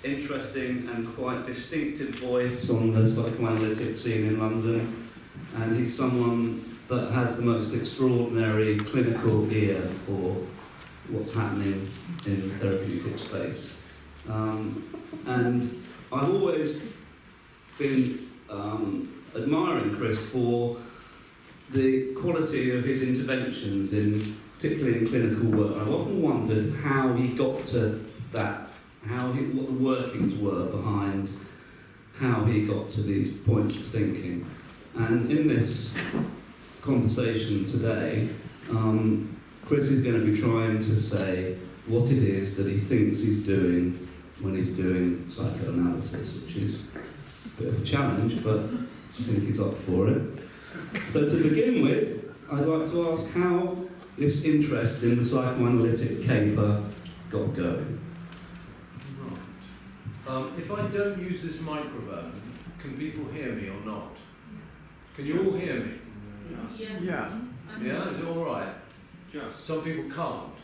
interesting and quite distinctive voice on the psychoanalytic scene in London, and he's someone that has the most extraordinary clinical ear for what's happening in the therapeutic space. And I've always been admiring Chris for the quality of his interventions, particularly in clinical work. I've often wondered how he got to that, what the workings were behind how he got to these points of thinking. And in this conversation today, Chris is going to be trying to say what it is that he thinks he's doing when he's doing psychoanalysis, which is a bit of a challenge, but I think he's up for it. So to begin with, I'd like to ask how this interest in the psychoanalytic caper got going. Right. If I don't use this microphone, can people hear me or not? Can you all hear me? Yes. Yeah. Yeah, is it all right? Just. Some people can't.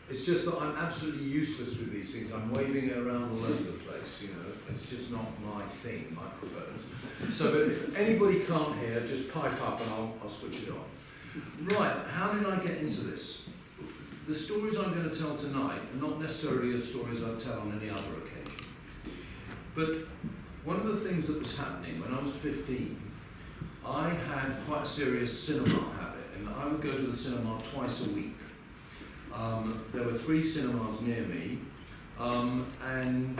It's just that I'm absolutely useless with these things. I'm waving it around all over the place, you know. It's just not my thing, microphones. So if anybody can't hear, just pipe up and I'll switch it on. Right, how did I get into this? The stories I'm going to tell tonight are not necessarily the stories I tell on any other occasion. But one of the things that was happening when I was 15, I had quite a serious cinema habit, and I would go to the cinema twice a week. There were 3 cinemas near me, and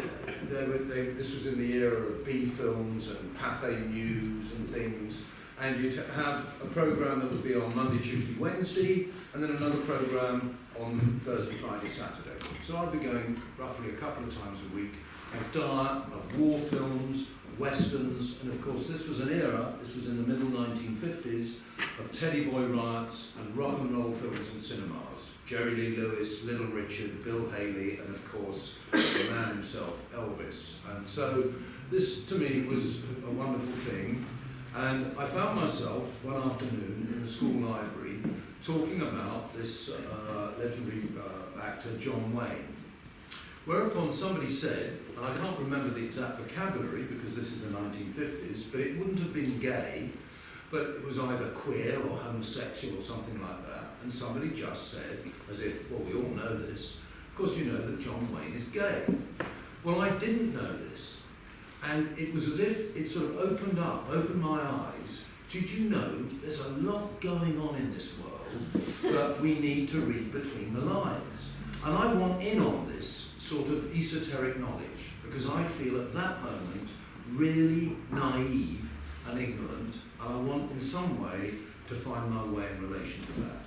this was in the era of B films and Pathé News and things, and you'd have a programme that would be on Monday, Tuesday, Wednesday, and then another programme on Thursday, Friday, Saturday. So I'd be going roughly a couple of times a week, a diet of war films, westerns, and of course this was an era, this was in the middle 1950s, of Teddy Boy riots and rock and roll films in cinemas. Jerry Lee Lewis, Little Richard, Bill Haley, and of course the man himself, Elvis. And so this to me was a wonderful thing, and I found myself one afternoon in the school library talking about this legendary actor John Wayne. Whereupon somebody said, and I can't remember the exact vocabulary because this is the 1950s, but it wouldn't have been gay, but it was either queer or homosexual or something like that. And somebody just said, as if, well, we all know this, of course you know that John Wayne is gay. Well, I didn't know this. And it was as if it sort of opened my eyes. Did you know there's a lot going on in this world that we need to read between the lines? And I want in on this sort of esoteric knowledge, because I feel at that moment really naive and ignorant, and I want in some way to find my way in relation to that.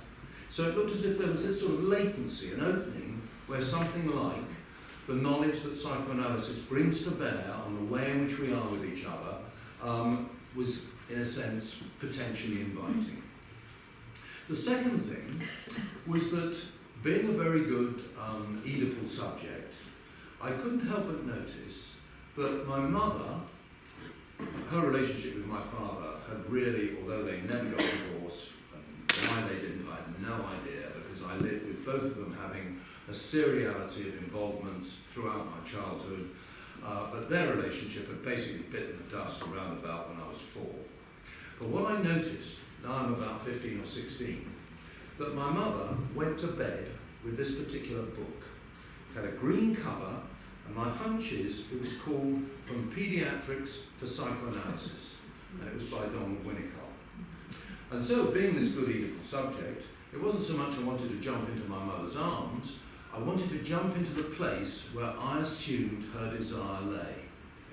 So it looked as if there was this sort of latency, an opening, where something like the knowledge that psychoanalysis brings to bear on the way in which we are with each other was, in a sense, potentially inviting. The second thing was that, being a very good Oedipal subject, I couldn't help but notice that my mother, her relationship with my father had really, although they never got divorced, why they didn't, I had no idea, because I lived with both of them having a seriality of involvements throughout my childhood, but their relationship had basically bitten the dust around about when I was 4. But what I noticed, now I'm about 15 or 16, that my mother went to bed with this particular book. It had a green cover, and my hunch is it was called From Pediatrics to Psychoanalysis, and it was by Donald Winnicott. And so, being this good Oedipal subject, it wasn't so much I wanted to jump into my mother's arms, I wanted to jump into the place where I assumed her desire lay.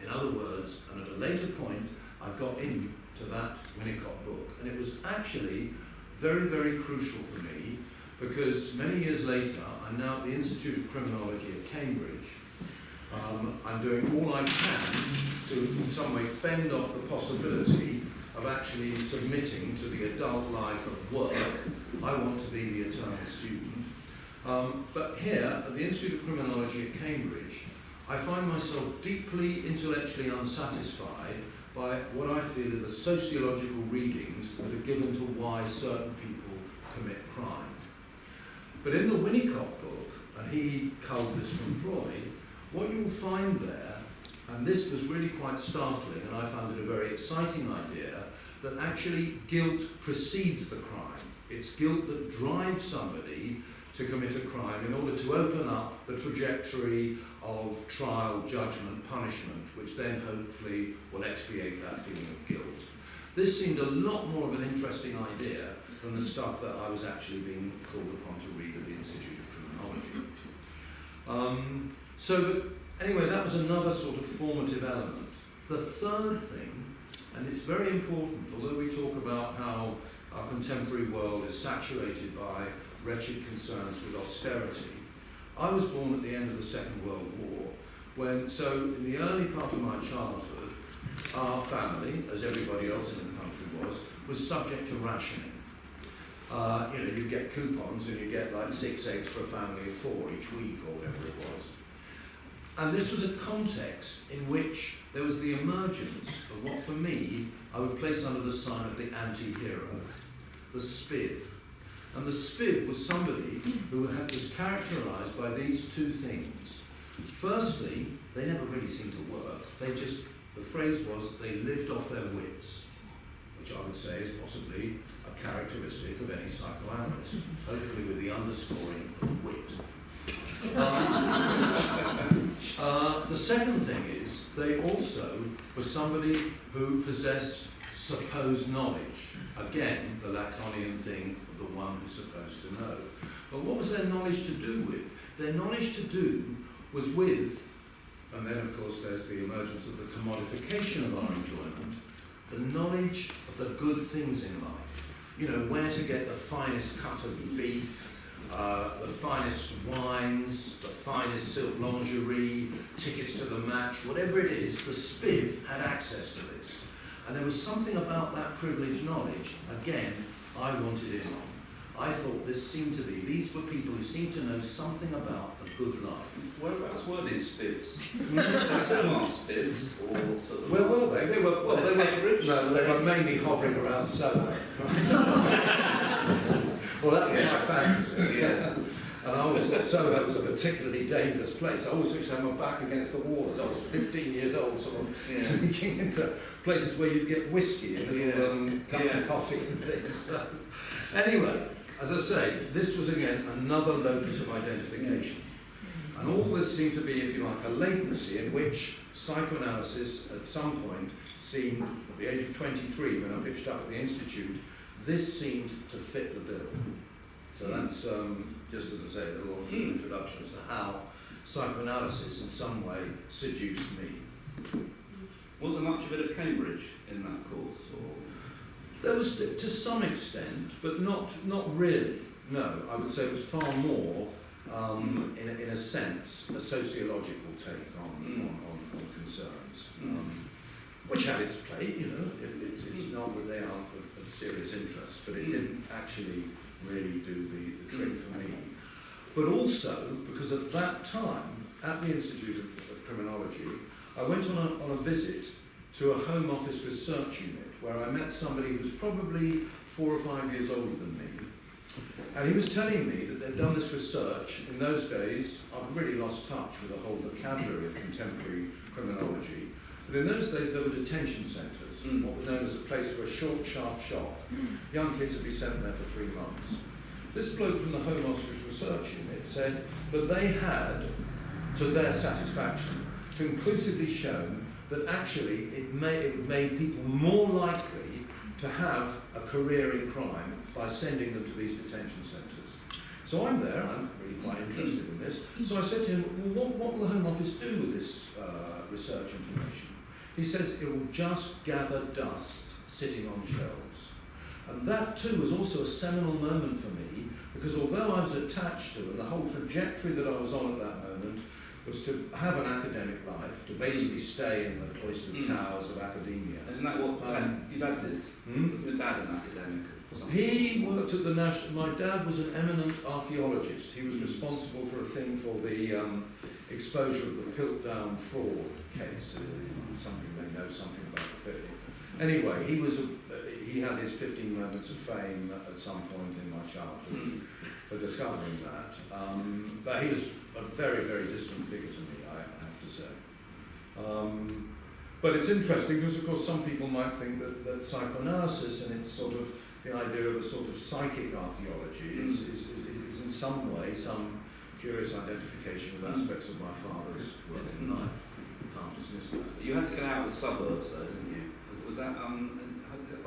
In other words, and at a later point, I got into that Winnicott book, and it was actually very, very crucial for me, because many years later, I'm now at the Institute of Criminology at Cambridge. I'm doing all I can to, in some way, fend off the possibility of actually submitting to the adult life of work. I want to be the eternal student. But here, at the Institute of Criminology at Cambridge, I find myself deeply intellectually unsatisfied by what I feel are the sociological readings that are given to why certain people commit crime. But in the Winnicott book, and he culled this from Freud, what you'll find there, and this was really quite startling, and I found it a very exciting idea, that actually guilt precedes the crime. It's guilt that drives somebody to commit a crime in order to open up the trajectory of trial, judgment, punishment, which then hopefully will expiate that feeling of guilt. This seemed a lot more of an interesting idea than the stuff that I was actually being called upon to read at the Institute of Criminology. But anyway, that was another sort of formative element. The third thing, and it's very important, although we talk about how our contemporary world is saturated by wretched concerns with austerity. I was born at the end of the Second World War, so in the early part of my childhood, our family, as everybody else in the country was subject to rationing. You get coupons and you get like 6 eggs for a family of 4 each week or whatever it was. And this was a context in which there was the emergence of what for me I would place under the sign of the anti-hero, the spiv. And the spiv was somebody who was characterised by these two things. Firstly, they never really seemed to work. The phrase was, they lived off their wits, which I would say is possibly a characteristic of any psychoanalyst, hopefully with the underscoring of wit. The second thing is, they also were somebody who possessed supposed knowledge. Again, the Lacanian thing of the one who's supposed to know. But what was their knowledge to do with? Their knowledge to do was with, and then of course there's the emergence of the commodification of our enjoyment, the knowledge of the good things in life. Where to get the finest cut of beef, the finest wines, the finest silk lingerie, tickets to the match, whatever it is, the spiv had access to this. And there was something about that privileged knowledge, again, I wanted in on. I thought these were people who seemed to know something about the good life. Whereabouts were these spivs? They still aren't spivs, or sort of... Where were they? They were mainly hovering around Soho. Well, that was my fantasy. Yeah. And I always thought Soho was a particularly dangerous place. I always used to have my back against the wall as I was 15 years old, sort of sneaking into places where you'd get whiskey and little cups of coffee and things. So, anyway, as I say, this was again another locus of identification. And all this seemed to be, if you like, a latency in which psychoanalysis at some point seemed, at the age of 23, when I pitched up at the Institute, this seemed to fit the bill. So that's, just as I say, a little introduction as to how psychoanalysis in some way seduced me. Was there much of it at Cambridge in that course? Or? There was, to some extent, but not really. No, I would say it was far more, in a sense, a sociological take on concerns, which had its play. It's not that they aren't of serious interest, but it didn't actually really do the trick for me. But also, because at that time, at the Institute of Criminology, I went on a visit to a Home Office research unit where I met somebody who was probably 4 or 5 years older than me. And he was telling me that they'd done this research. In those days, I've really lost touch with the whole vocabulary of contemporary criminology. But in those days, there were detention centres, what was known as a place for a short, sharp shock. Young kids would be sent there for 3 months. This bloke from the Home Office research unit said that they had, to their satisfaction, conclusively shown that actually it made people more likely to have a career in crime by sending them to these detention centres. So I'm there, I'm really quite interested in this. So I said to him, well, what will the Home Office do with this research information? He says, it will just gather dust sitting on shelves. And that too was also a seminal moment for me, because although I was attached to, and the whole trajectory that I was on at that moment was to have an academic life, to basically stay in the cloistered towers of academia. Isn't that what your dad did? Your dad an academic? He worked at the National... My dad was an eminent archaeologist. He was responsible for a thing for the exposure of the Piltdown fraud case. Something they know something about the pit. Anyway, he had his 15 moments of fame at some point in my childhood for discovering that. But he was a very, very distant figure to me, I have But it's interesting because, of course, some people might think that psychoanalysis and its sort of the idea of a sort of psychic archaeology is in some way some curious identification with aspects of my father's work in life. Can't dismiss that. You had to get out of the suburbs, though, didn't you? Was that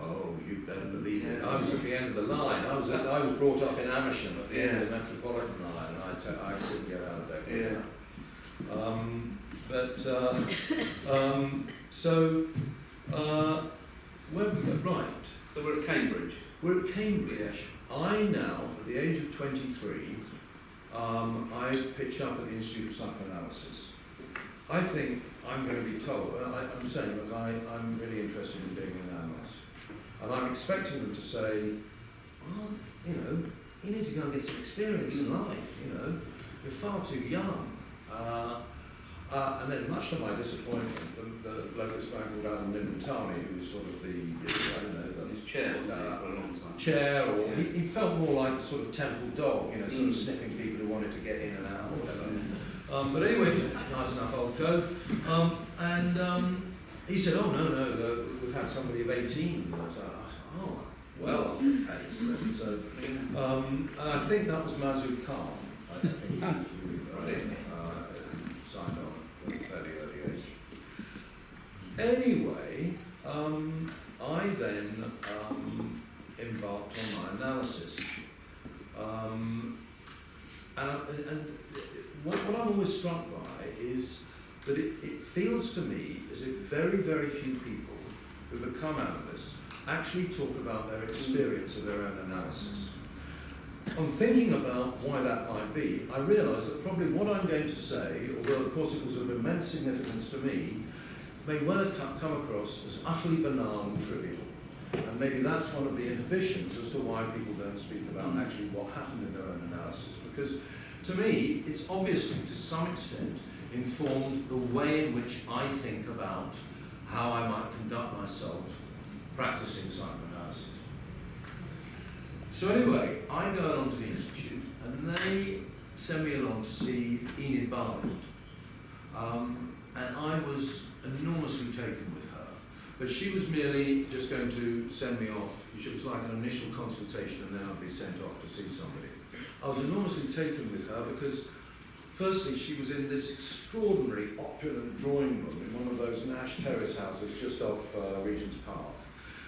Oh, you better believe it. I was at the end of the line. I was brought up in Amersham at the end of the Metropolitan line, and I couldn't get out of there. Where we go? Right. So we're at Cambridge. We're at Cambridge. I now, at the age of 23, I pitch up at the Institute of Psychoanalysis. I think I'm going to be told, I'm saying, look, I'm really interested in being an analyst. And I'm expecting them to say, well, you need to go and get some experience in life, you're far too young. And then, much to my disappointment, the Locus guy called Alan Lindentani, who was sort of his chair was there for a long time. Chair, or he felt more like a sort of temple dog, sort of sniffing people who wanted to get in and out or whatever. But anyway, he's a nice enough old coat. He said, oh, no, we've had somebody of 18. And I was like, oh, well, okay. So, I think that was Mazur Khan. I think he signed on at a fairly early age. Anyway, I then embarked on my analysis. And what I'm always struck by is that it feels to me as if very, very few people who become analysts actually talk about their experience of their own analysis. On thinking about why that might be, I realise that probably what I'm going to say, although of course it was of immense significance to me, may well come across as utterly banal and trivial. And maybe that's one of the inhibitions as to why people don't speak about actually what happened in their own analysis. Because to me, it's obviously to some extent informed the way in which I think about how I might conduct myself practicing psychoanalysis. So anyway, I go along to the Institute and they send me along to see Enid Barland. And I was enormously taken with her. But she was merely just going to send me off. It was like an initial consultation and then I'd be sent off to see somebody. I was enormously taken with her because firstly, she was in this extraordinary opulent drawing room in one of those Nash Terrace houses just off Regent's Park.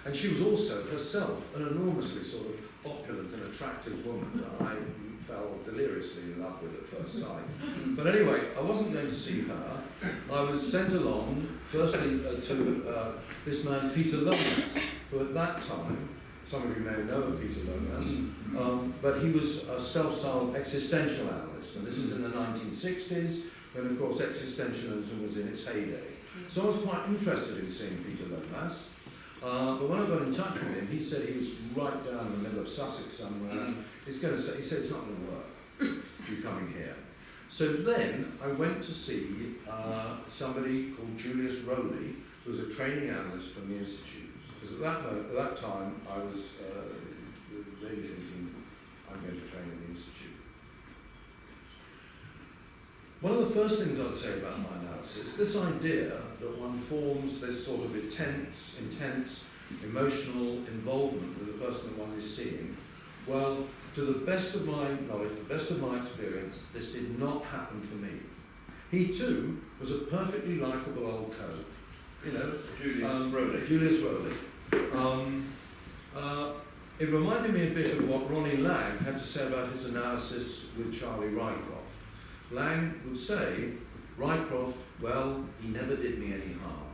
And she was also herself an enormously sort of opulent and attractive woman that I fell deliriously in love with at first sight. But anyway, I wasn't going to see her. I was sent along, firstly, to this man, Peter Lomas, who at that time, some of you may know of Peter Lomas, but he was a self-styled existential analyst, and this is in the 1960s, when of course existentialism was in its heyday. So I was quite interested in seeing Peter Lomas. But when I got in touch with him, he said he was right down in the middle of Sussex somewhere. He said it's not going to work, you coming here. So then I went to see somebody called Julius Rowley, who was a training analyst from the Institute. Because at that time I was really thinking, I'm going to train at the Institute. One of the first things I'd say about my analysis is this idea that one forms this sort of intense, emotional involvement with the person that one is seeing. Well, to the best of my knowledge, the best of my experience, this did not happen for me. He too was a perfectly likeable old cove. Julius Rowley. It reminded me a bit of what Ronnie Lang had to say about his analysis with Charlie Rycroft. Lang would say, Rycroft, well, he never did me any harm.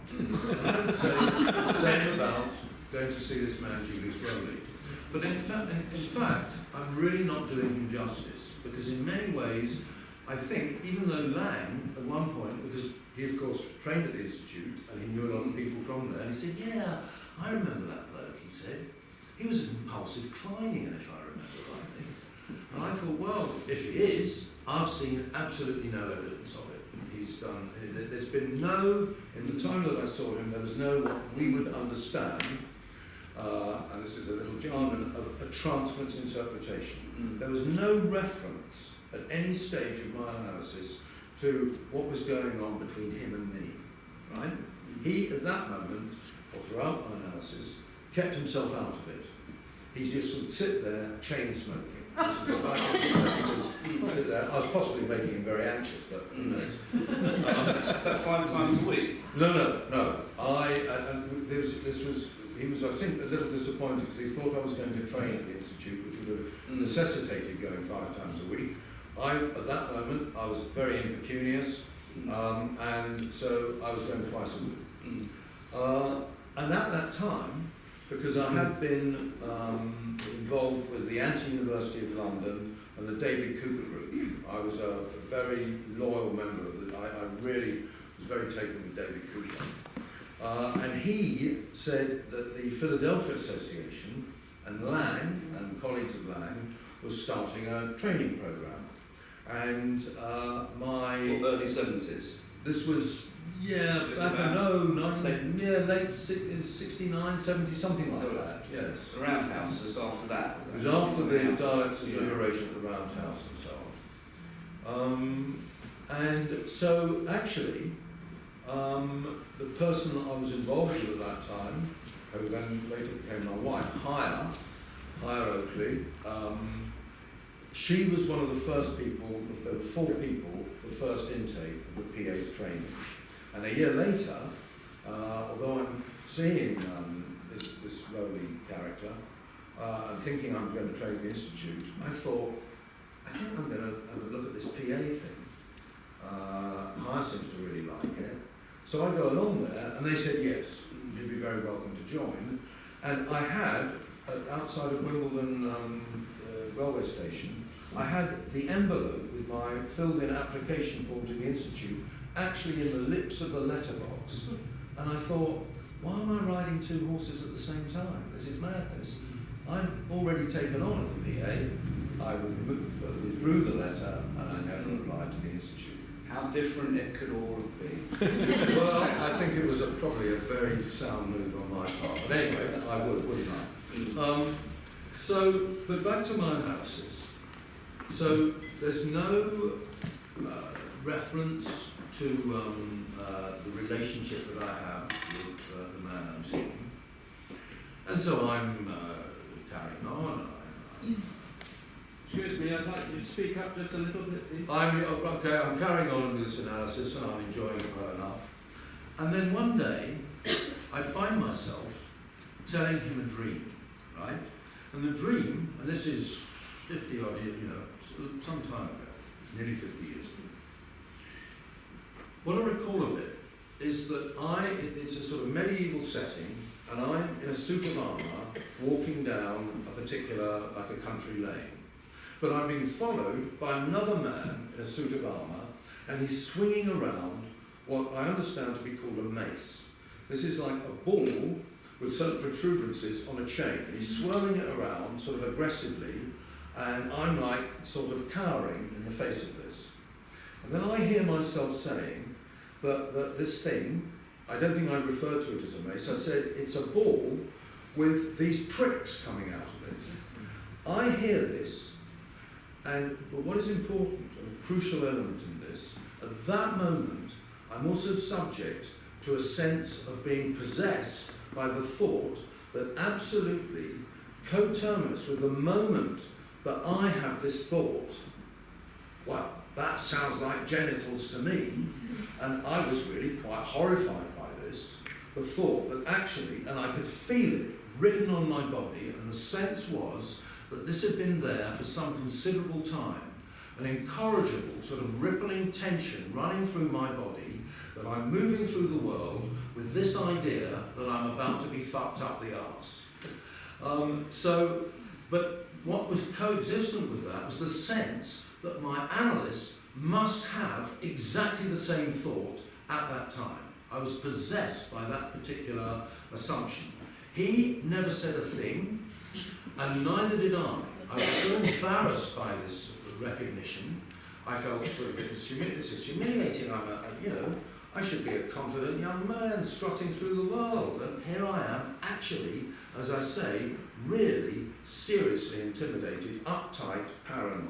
I would say the same about going to see this man, Julius Rowley. But in fact, I'm really not doing him justice, because in many ways, I think, even though Lang, at one point, because he of course trained at the Institute, and he knew a lot of people from there, and he said, yeah, I remember that bloke, he said. He was an impulsive Kleinian, if I remember rightly. And I thought, well, if he is, I've seen absolutely no evidence of it. There's been no, in the time that I saw him, there was no what we would understand, and this is a little jargon, of a transference interpretation. There was no reference at any stage of my analysis to what was going on between him and me. right? He, at that moment, or throughout my analysis, kept himself out of it. He just would sit there, chain smoking. I was possibly making him very anxious, but who knows? 5 times a week? No. He was, I think, a little disappointed because he thought I was going to train at the Institute, which would have necessitated going 5 times a week. At that moment, I was very impecunious, and so I was going twice a week. And at that time, because I had been involved with the Anti-University of London and the David Cooper Group, I was a very loyal member of it. I really was very taken with David Cooper. And he said that the Philadelphia Association and Lang, and colleagues of Lang, was starting a training program. And early 70s? This was, late 69, 70, something like that, yes. The Roundhouse, just after that? It was after the Dialects of Liberation at the Roundhouse and so on. And so, actually, the person that I was involved with at that time, who then later became my wife, Hire Oakley, she was one of the first people, there were 4 people, the first intake of the PA's training. And a year later, although I'm seeing this Rowley character, and thinking I'm going to train the Institute, I thought, I think I'm going to have a look at this PA thing. Hire seems to really like it. So I go along there, and they said, yes, you'd be very welcome to join. And I had, outside of Wimbledon railway station, I had the envelope with my filled-in application form to the Institute actually in the lips of the letterbox. And I thought, why am I riding 2 horses at the same time? This is madness. I'm already taken on at the PA. I withdrew the letter, and I never applied to the Institute. How different it could all have been. Well, I think it was probably a very sound move on my part. But anyway, I wouldn't I? But back to my analysis. So there's no reference to the relationship that I have with the man I'm seeing. And so I'm carrying on. Excuse me, I'd like you to speak up just a little bit. I'm carrying on with this analysis and I'm enjoying it well enough. And then one day, I find myself telling him a dream, right? And the dream, and this is 50 odd years, some time ago, nearly 50 years ago. What I recall of it is that it's a sort of medieval setting, and I'm in a suit of armour walking down a particular, like a country lane. But I'm being followed by another man in a suit of armour, and he's swinging around what I understand to be called a mace. This is like a ball with certain protuberances on a chain. And he's swirling it around sort of aggressively, and I'm like sort of cowering in the face of this. And then I hear myself saying that this thing, I don't think I referred to it as a mace, I said it's a ball with these pricks coming out of it. I hear this, but what is important, and a crucial element in this, at that moment, I'm also subject to a sense of being possessed by the thought that absolutely coterminous with the moment that I have this thought, well, that sounds like genitals to me, and I was really quite horrified by this, the thought that actually, and I could feel it written on my body, and the sense was that this had been there for some considerable time, an incorrigible sort of rippling tension running through my body, that I'm moving through the world with this idea that I'm about to be fucked up the arse. But what was coexistent with that was the sense that my analyst must have exactly the same thought at that time. I was possessed by that particular assumption. He never said a thing, and neither did I. I was so embarrassed by this recognition. I felt sort of, this is humiliating. I should be a confident young man strutting through the world, and here I am, actually, as I say, really seriously intimidated, uptight, paranoid.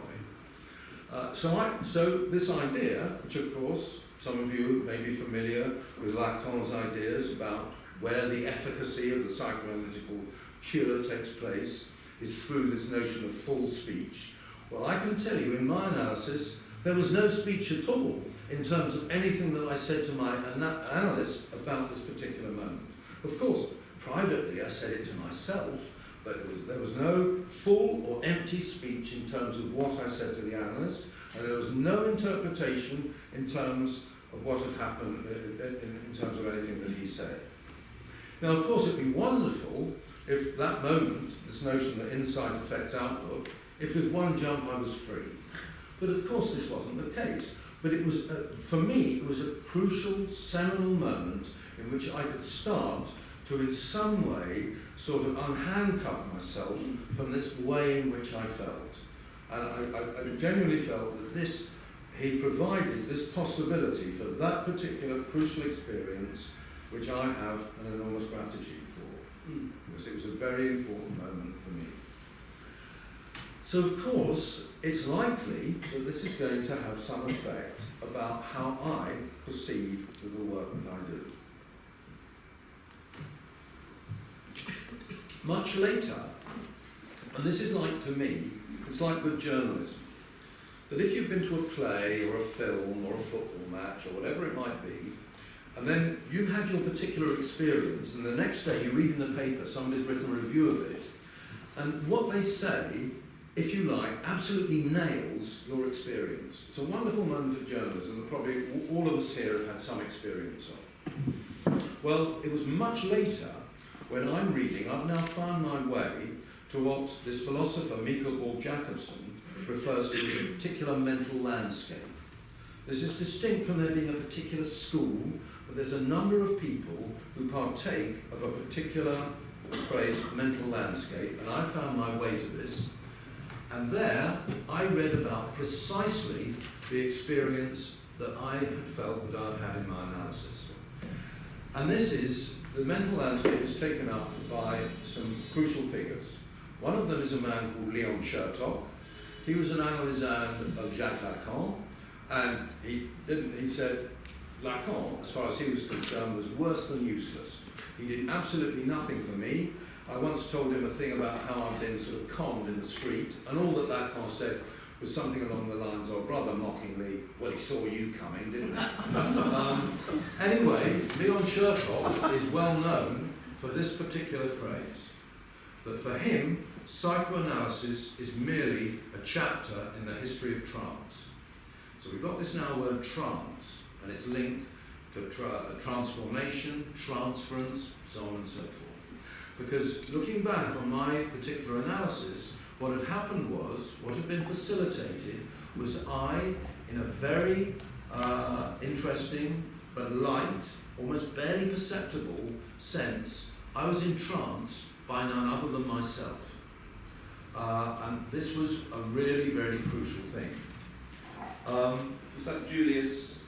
So this idea, which of course Some of you may be familiar with Lacan's ideas about where the efficacy of the psychoanalytical cure takes place is through this notion of full speech. Well, I can tell you in my analysis, there was no speech at all in terms of anything that I said to my analyst about this particular moment. Of course, privately I said it to myself, but there was no full or empty speech in terms of what I said to the analyst, and there was no interpretation in terms of what had happened in terms of anything that he said. Now, of course, it'd be wonderful if that moment, this notion that insight affects outlook, if with one jump I was free. But of course this wasn't the case. But it was, for me, it was a crucial, seminal moment in which I could start to, in some way, sort of unhandcuff myself from this way in which I felt. And I genuinely felt that this, he provided this possibility for that particular crucial experience, which I have an enormous gratitude for, because it was a very important moment for me. So, of course, it's likely that this is going to have some effect about how I proceed with the work that I do. Much later, and this is like, to me, it's like with journalism, that if you've been to a play or a film or a football match or whatever it might be, and then you've had your particular experience, and the next day you read in the paper, somebody's written a review of it, and what they say, if you like, absolutely nails your experience. It's a wonderful moment of journalism that probably all of us here have had some experience of. Well, it was much later when I'm reading, I've now found my way to what this philosopher, Mycelium Jacobson, refers to as a particular mental landscape. This is distinct from there being a particular school, but there's a number of people who partake of a particular phrase, mental landscape, and I found my way to this. And there, I read about precisely the experience that I had felt that I'd had in my analysis. And this is, the mental landscape is taken up by some crucial figures. One of them is a man called Leon Chertok. He was an analysand of Jacques Lacan, and he said Lacan, as far as he was concerned, was worse than useless. He did absolutely nothing for me. I once told him a thing about how I'd been sort of conned in the street, and all that Lacan said was something along the lines of, rather mockingly, well, he saw you coming, didn't he? Anyway, Leon Chertok is well known for this particular phrase, that for him, psychoanalysis is merely a chapter in the history of trance. So we've got this now word trance, and it's linked to transformation, transference, so on and so forth. Because looking back on my particular analysis, what had happened was, what had been facilitated was I, in a very interesting but light, almost barely perceptible sense, I was entranced by none other than myself. And this was a really, very crucial thing. Was that Julius?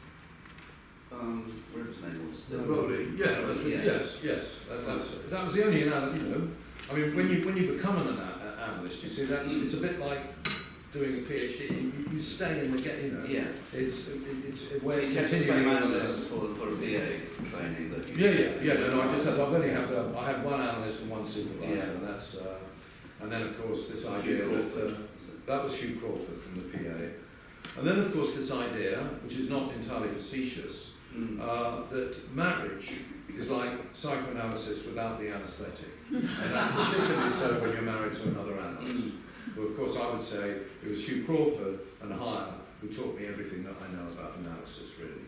Whatever his name was. Rowley. Yes. That was the only analysis, you know. I mean, when you become an analyst, you see, it's a bit like doing a PhD. You stay in the you know. Yeah. It's where you kept the same analyst for a PA training that you. Yeah. No, I had one analyst and one supervisor, and that's and then of course this idea that was Hugh Crawford from the PA, and then of course this idea, which is not entirely facetious, that marriage is like psychoanalysis without the anaesthetic. And that's particularly so when you're married to another analyst. But of course I would say it was Hugh Crawford and Hire who taught me everything that I know about analysis, really.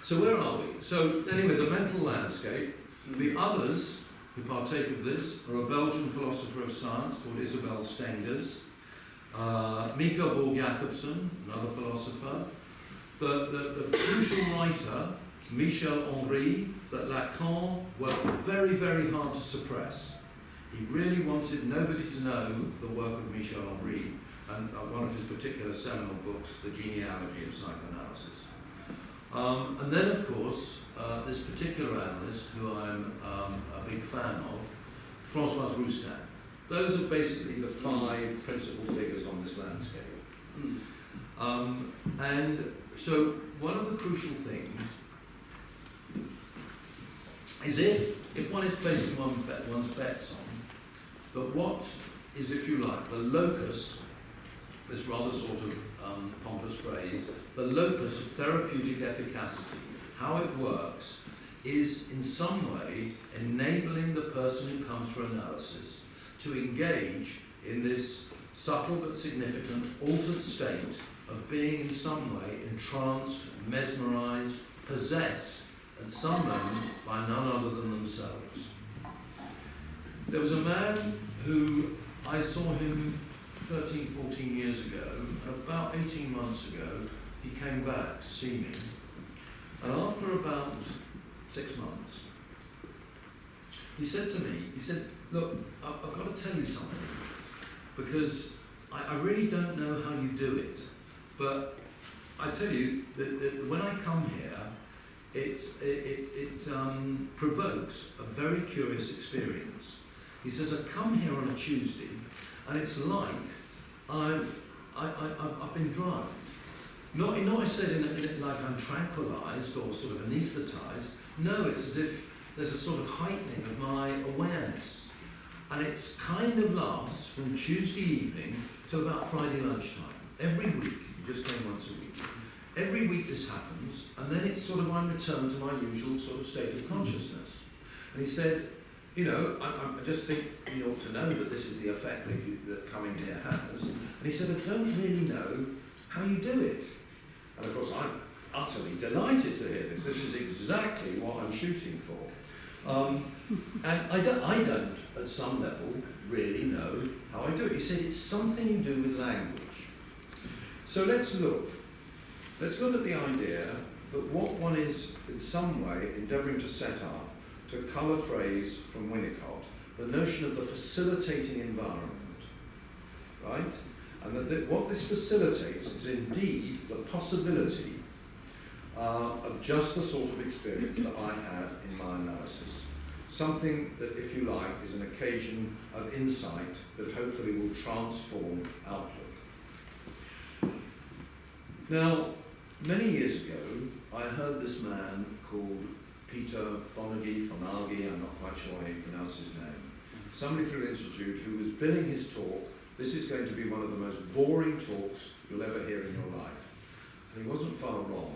So where are we? So anyway, the mental landscape. The others who partake of this are a Belgian philosopher of science called Isabel Stengers, Mycelium Jacobson, another philosopher, the crucial writer, Michel Henry, that Lacan worked very, very hard to suppress. He really wanted nobody to know the work of Michel Henry, and one of his particular seminal books, The Genealogy of Psychoanalysis. And then, of course, this particular analyst, who I'm a big fan of, Françoise Roustan. Those are basically the 5 principal figures on this landscape. And so one of the crucial things is if one is placing one's bets on, but what is, if you like, the locus, this rather sort of pompous phrase, the locus of therapeutic efficacy, how it works, is in some way enabling the person who comes for analysis to engage in this subtle but significant altered state of being in some way entranced, mesmerised, possessed at some moment by none other than themselves. There was a man who I saw him 13, 14 years ago, and about 18 months ago he came back to see me, and after about 6 months he said to me, look, I've got to tell you something, because I really don't know how you do it, but I tell you that when I come here, it provokes a very curious experience. He says, I come here on a Tuesday, and it's like I've been drugged. Not I said in it like I'm tranquilized or sort of anesthetized. No, it's as if there's a sort of heightening of my awareness. And it kind of lasts from Tuesday evening till about Friday lunchtime. Every week, just going once a week. Every week this happens, and then it's sort of I'm returned to my usual sort of state of consciousness. And he said, you know, I just think you ought to know that this is the effect that coming here has. And he said, I don't really know how you do it. And of course, I'm utterly delighted to hear this. This is exactly what I'm shooting for. And I don't, at some level, really know how I do it. He said, it's something you do with language. So let's look. Let's look at the idea that what one is, in some way, endeavouring to set up, to cull a phrase from Winnicott, the notion of the facilitating environment, right? And that what this facilitates is indeed the possibility of just the sort of experience that I had in my analysis. Something that, if you like, is an occasion of insight that hopefully will transform outlook. Now, many years ago, I heard this man called Peter Fonagy, I'm not quite sure how you pronounce his name, somebody from the Institute who was billing his talk, this is going to be one of the most boring talks you'll ever hear in your life. And he wasn't far wrong.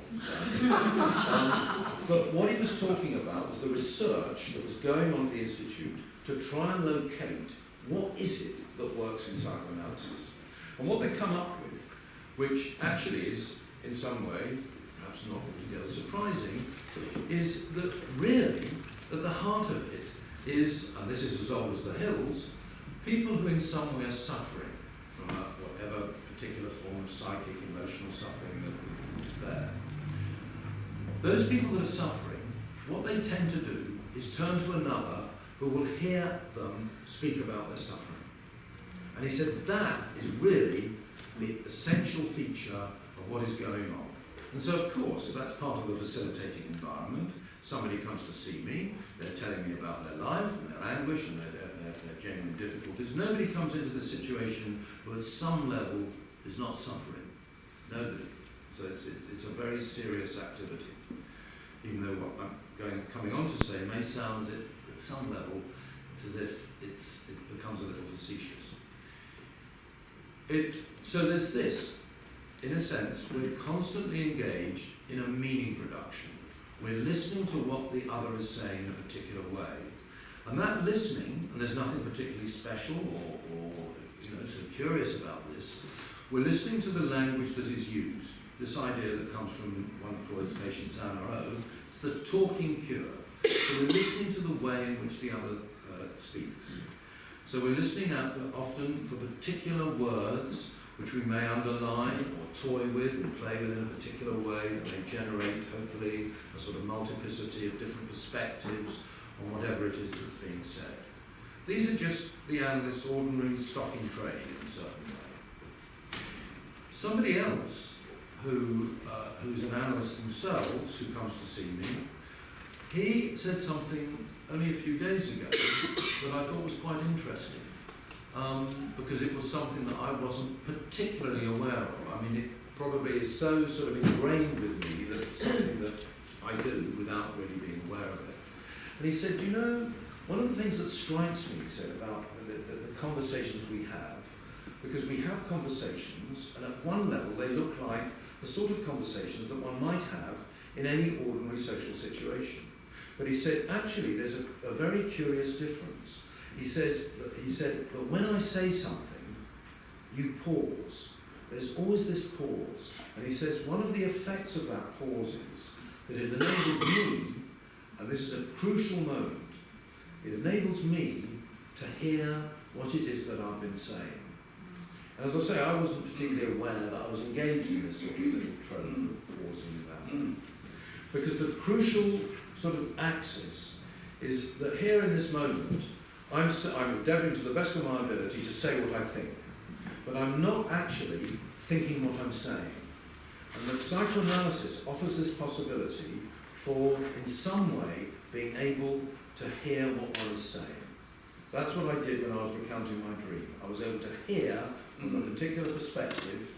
But what he was talking about was the research that was going on at the Institute to try and locate what is it that works in psychoanalysis. And what they come up with, which actually is, in some way, perhaps not altogether surprising, is that really, at the heart of it is, and this is as old as the hills, people who in some way are suffering from whatever particular form of psychic, emotional suffering that is there. Those people that are suffering, what they tend to do is turn to another who will hear them speak about their suffering. And he said that is really the essential feature of what is going on. And so, of course, that's part of the facilitating environment. Somebody comes to see me, they're telling me about their life and their anguish and their genuine difficulties. Nobody comes into the situation who at some level is not suffering. Nobody. So it's a very serious activity. Even though what I'm coming on to say may sound as if at some level it's as if it becomes a little facetious. So there's this. In a sense, we're constantly engaged in a meaning production. We're listening to what the other is saying in a particular way. And that listening, and there's nothing particularly special or sort of curious about this, we're listening to the language that is used. This idea that comes from one of Freud's patients, Anna O, it's the talking cure. So we're listening to the way in which the other speaks. So we're listening out often for particular words which we may underline or toy with and play with in a particular way that may generate, hopefully, a sort of multiplicity of different perspectives on whatever it is that's being said. These are just the analyst's ordinary stock in trade in a certain way. Somebody else who's an analyst themselves, who comes to see me, he said something only a few days ago that I thought was quite interesting. Because it was something that I wasn't particularly aware of. I mean, it probably is so sort of ingrained with me that it's something that I do without really being aware of it. And he said, you know, one of the things that strikes me, he said, about the conversations we have, because we have conversations, and at one level they look like the sort of conversations that one might have in any ordinary social situation. But he said, actually, there's a very curious difference. He said that when I say something, you pause. There's always this pause. And he says one of the effects of that pause is that it enables me, and this is a crucial moment, it enables me to hear what it is that I've been saying. And as I say, I wasn't particularly aware that I was engaged in this sort of little trope of pausing about. Because the crucial sort of axis is that here in this moment, I'm endeavouring to the best of my ability to say what I think, but I'm not actually thinking what I'm saying. And that psychoanalysis offers this possibility for, in some way, being able to hear what one is saying. That's what I did when I was recounting my dream. I was able to hear, from a particular perspective,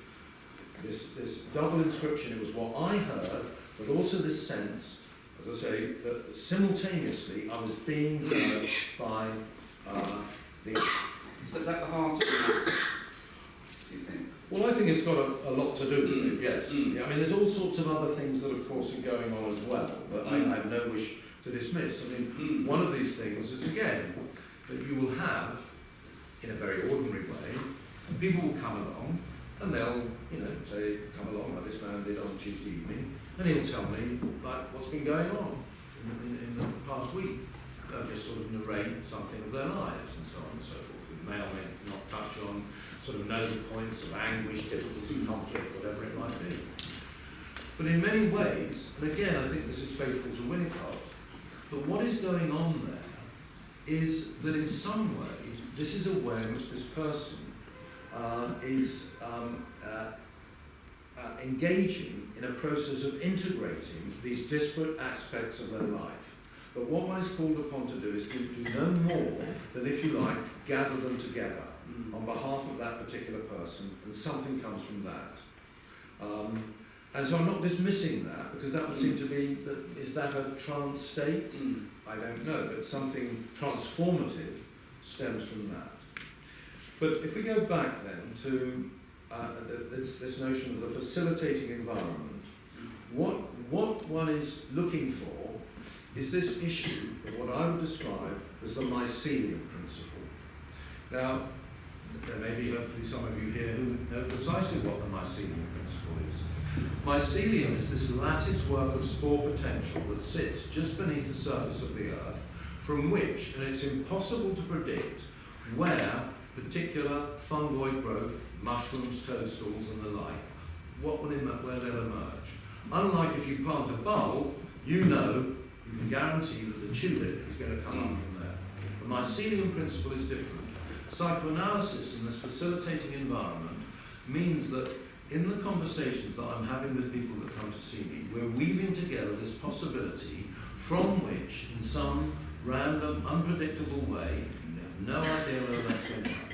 this double inscription. It was what I heard, but also this sense, as I say, that simultaneously I was being heard by the... Is that the heart of the matter, do you think? Well, I think it's got a lot to do with it, yes. Yeah, I mean, there's all sorts of other things that, of course, are going on as well, but I have no wish to dismiss. I mean, one of these things is, again, that you will have, in a very ordinary way, people will come along, and they'll, say, come along like this man did on Tuesday evening, and he'll tell me, like, what's been going on in the past week. They'll just sort of narrate something of their lives and so on and so forth. We may or may not touch on sort of nodal points of anguish, difficulty, conflict, whatever it might be. But in many ways, and again, I think this is faithful to Winnicott, but what is going on there is that in some way, this is a way in which this person is engaging in a process of integrating these disparate aspects of their life. But what one is called upon to do is to do no more than, if you like, gather them together on behalf of that particular person, and something comes from that. And so I'm not dismissing that, because that would seem to be, is that a trance state? I don't know, but something transformative stems from that. But if we go back then to this notion of the facilitating environment, what one is looking for is this issue of what I would describe as the Mycelium Principle. Now, there may be hopefully some of you here who know precisely what the Mycelium Principle is. Mycelium is this lattice work of spore potential that sits just beneath the surface of the earth, from which, and it's impossible to predict, where particular fungoid growth, mushrooms, toadstools and the like, where they'll emerge. Unlike if you plant a bulb, you can guarantee that the tulip is going to come up from there. The Mycelium Principle is different. Psychoanalysis in this facilitating environment means that in the conversations that I'm having with people that come to see me, we're weaving together this possibility from which, in some random, unpredictable way, you have no idea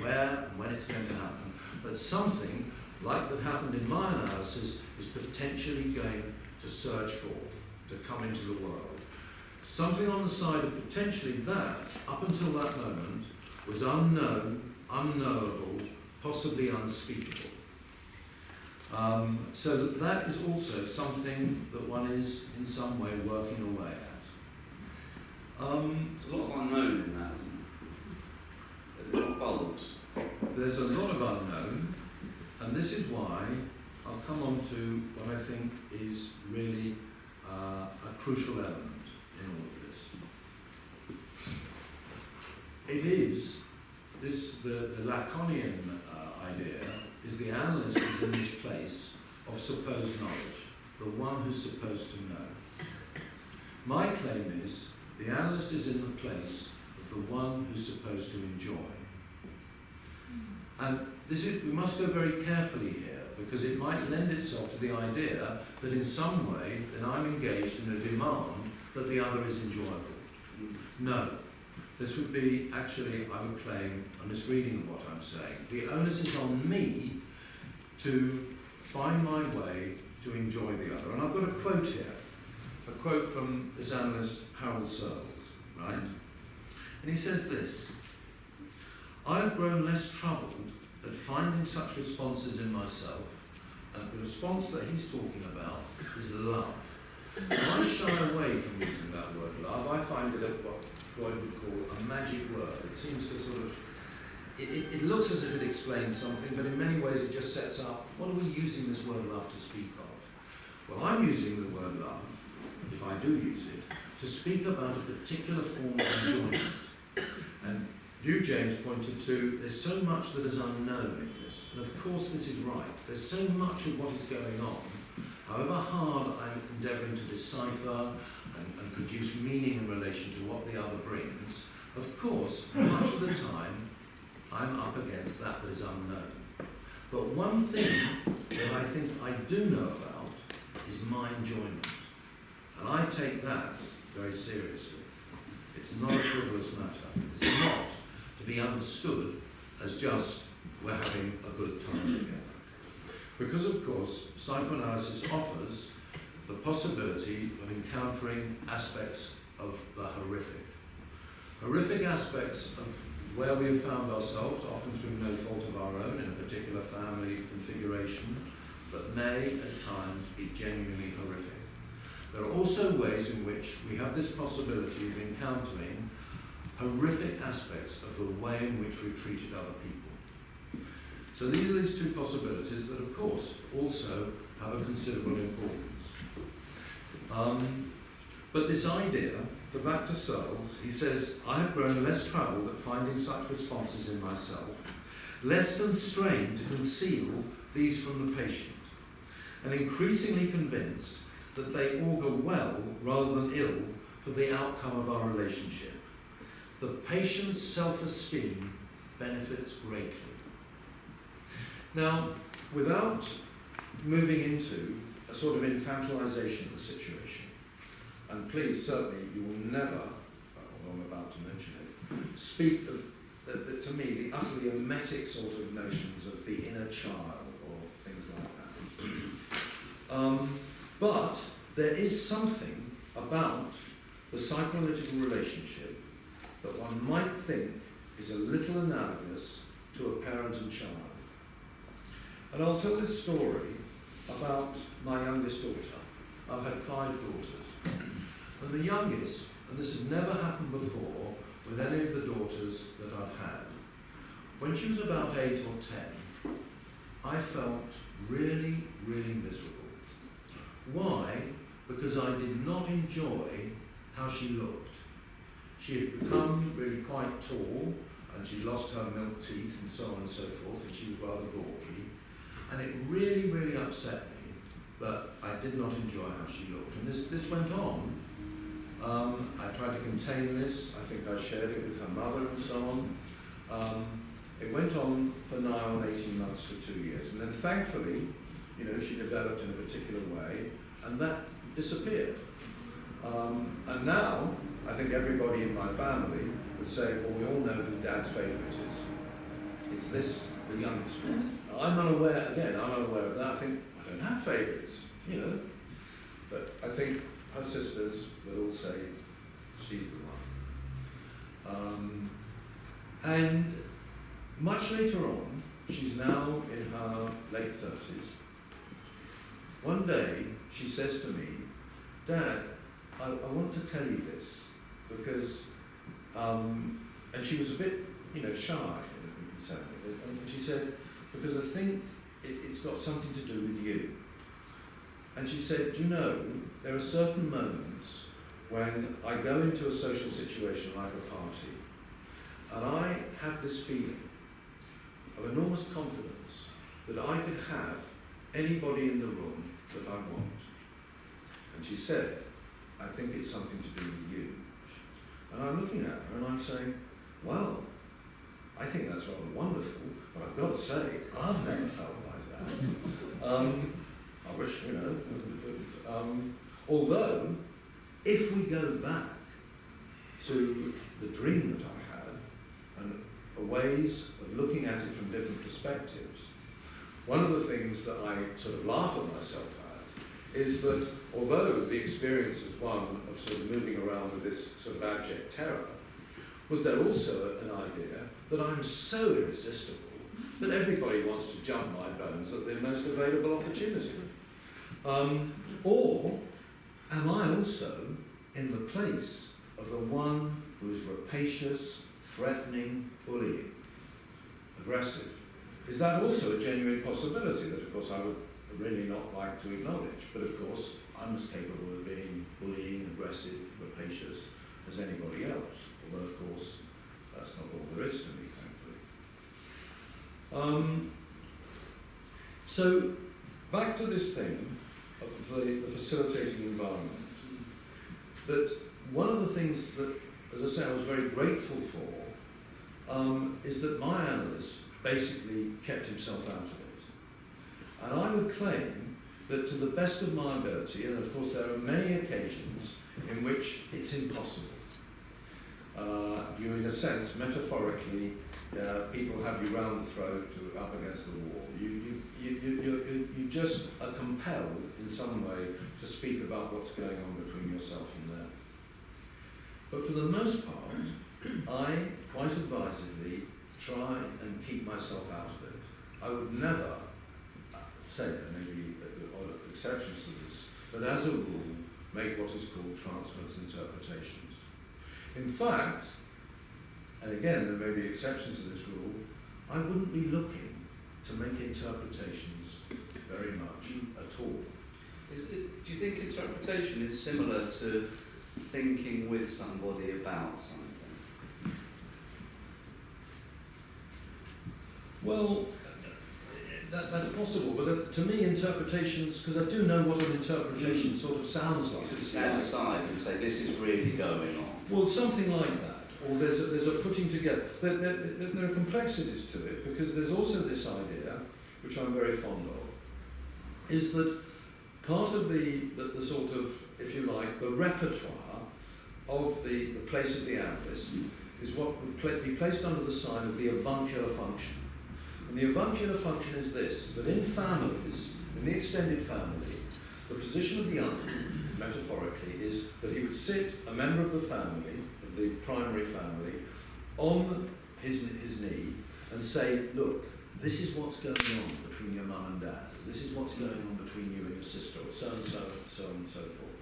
where and when it's going to happen, but something like that happened in my analysis is potentially going to surge forth, to come into the world. Something on the side of potentially that, up until that moment, was unknown, unknowable, possibly unspeakable. So that is also something that one is in some way working away at. There's a lot of unknown in that, isn't there? There's not bulbs. There's a lot of unknown, and this is why I'll come on to what I think is really a crucial element in all of this. It is the Lacanian idea is the analyst is in this place of supposed knowledge, the one who's supposed to know. My claim is the analyst is in the place of the one who's supposed to enjoy. And we must go very carefully here, because it might lend itself to the idea that in some way then I'm engaged in a demand that the other is enjoyable. No. This would be, actually, I would claim, a misreading of what I'm saying. The onus is on me to find my way to enjoy the other. And I've got a quote here, a quote from this analyst Harold Searles, right? And he says this: "I have grown less troubled at finding such responses in myself," and the response that he's talking about is love. And I shy away from using that word love. I find it what Freud would call a magic word. It seems to sort of, it looks as if it explains something, but in many ways it just sets up, what are we using this word love to speak of? Well, I'm using the word love, if I do use it, to speak about a particular form of enjoyment. And you, James, pointed to, there's so much that is unknown in this. And of course this is right. There's so much of what is going on. However hard I'm endeavouring to decipher and produce meaning in relation to what the other brings, of course, much of the time, I'm up against that is unknown. But one thing that I think I do know about is my enjoyment. And I take that very seriously. It's not a frivolous matter. It's not to be understood as just we're having a good time together. Because, of course, psychoanalysis offers the possibility of encountering aspects of the horrific. Horrific aspects of where we have found ourselves, often through no fault of our own, in a particular family configuration, but may at times be genuinely horrific. There are also ways in which we have this possibility of encountering horrific aspects of the way in which we've treated other people. So these are these two possibilities that, of course, also have a considerable importance. But this idea, but back to Searles, he says, "I have grown less troubled at finding such responses in myself, less constrained to conceal these from the patient, and increasingly convinced that they augur well rather than ill for the outcome of our relationship. The patient's self-esteem benefits greatly." Now, without moving into a sort of infantilization of the situation, and please, certainly, you will never, although I'm about to mention it, speak of, to me, the utterly emetic sort of notions of the inner child or things like that. But there is something about the psychoanalytical relationship that one might think is a little analogous to a parent and child. And I'll tell this story about my youngest daughter. I've had 5 daughters. And the youngest, and this had never happened before with any of the daughters that I'd had, when she was about 8 or 10, I felt really, really miserable. Why? Because I did not enjoy how she looked. She had become really quite tall, and she lost her milk teeth and so on and so forth, and she was rather gawky. And it really, really upset me that I did not enjoy how she looked. And this went on. I tried to contain this. I think I shared it with her mother and so on. It went on for nigh on 18 months to 2 years. And then thankfully, she developed in a particular way, and that disappeared. And now, I think everybody in my family would say, well, we all know who Dad's favourite is. It's this, the youngest one. I'm unaware of that. I think, I don't have favourites, But I think her sisters would all say, she's the one. And much later on, she's now in her late 30s. One day, she says to me, "Dad, I want to tell you this, because," and she was a bit, shy in saying it, and she said, "because I think it's got something to do with you." And she said, there are certain moments when I go into a social situation like a party, and I have this feeling of enormous confidence that I can have anybody in the room that I want. And she said, "I think it's something to do with you." And I'm looking at her and I'm saying, well, I think that's rather wonderful, but I've got to say, I've never felt like that. I wish, although, if we go back to the dream that I had, and ways of looking at it from different perspectives, one of the things that I sort of laugh at myself at is that although the experience is one of sort of moving around with this sort of abject terror, was there also an idea that I'm so irresistible that everybody wants to jump my bones at the most available opportunity? Or am I also in the place of the one who is rapacious, threatening, bullying, aggressive? Is that also a genuine possibility that, of course, I would really not like to acknowledge? But, of course, I'm as capable of being bullying, aggressive, rapacious as anybody else. Although, of course, that's not all there is to me, thankfully. So, back to this thing of the facilitating environment. That one of the things that, as I say, I was very grateful for is that my analyst basically kept himself out of it. And I would claim that to the best of my ability, and of course there are many occasions in which it's impossible. You, in a sense, metaphorically, people have you round the throat up against the wall. You just are compelled in some way to speak about what's going on between yourself and them. But for the most part, I quite advisedly try and keep myself out of it. I would never say, there may be odd exceptions to this, but as a rule, make what is called transference interpretations. In fact, and again, there may be exceptions to this rule, I wouldn't be looking to make interpretations very much at all. Do you think interpretation is similar to thinking with somebody about something? Well, that's possible, but to me, interpretations, because I do know what an interpretation sort of sounds like. You could stand aside and say, this is really going on. Well, something like that. Or there's a putting together. There are complexities to it, because there's also this idea, which I'm very fond of, is that part of the sort of, if you like, the repertoire of the place of the analyst is what would be placed under the sign of the avuncular function. And the avuncular function is this, that in families, in the extended family, the position of the uncle, metaphorically, is that he would sit, a member of the family, of the primary family, on his knee and say, look, this is what's going on between your mum and dad, this is what's going on between you and your sister, or so and so, so on and so forth.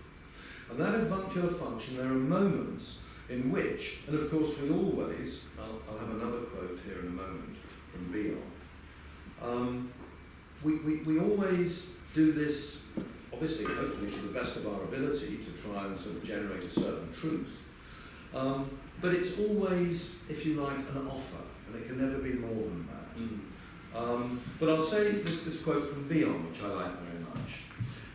And that avuncular function, there are moments in which, and of course we always, I'll have another quote here in a moment from Bion, we always do this, obviously, hopefully to the best of our ability, to try and sort of generate a certain truth. But it's always, if you like, an offer, and it can never be more than that. But I'll say this quote from Bion, which I like very much.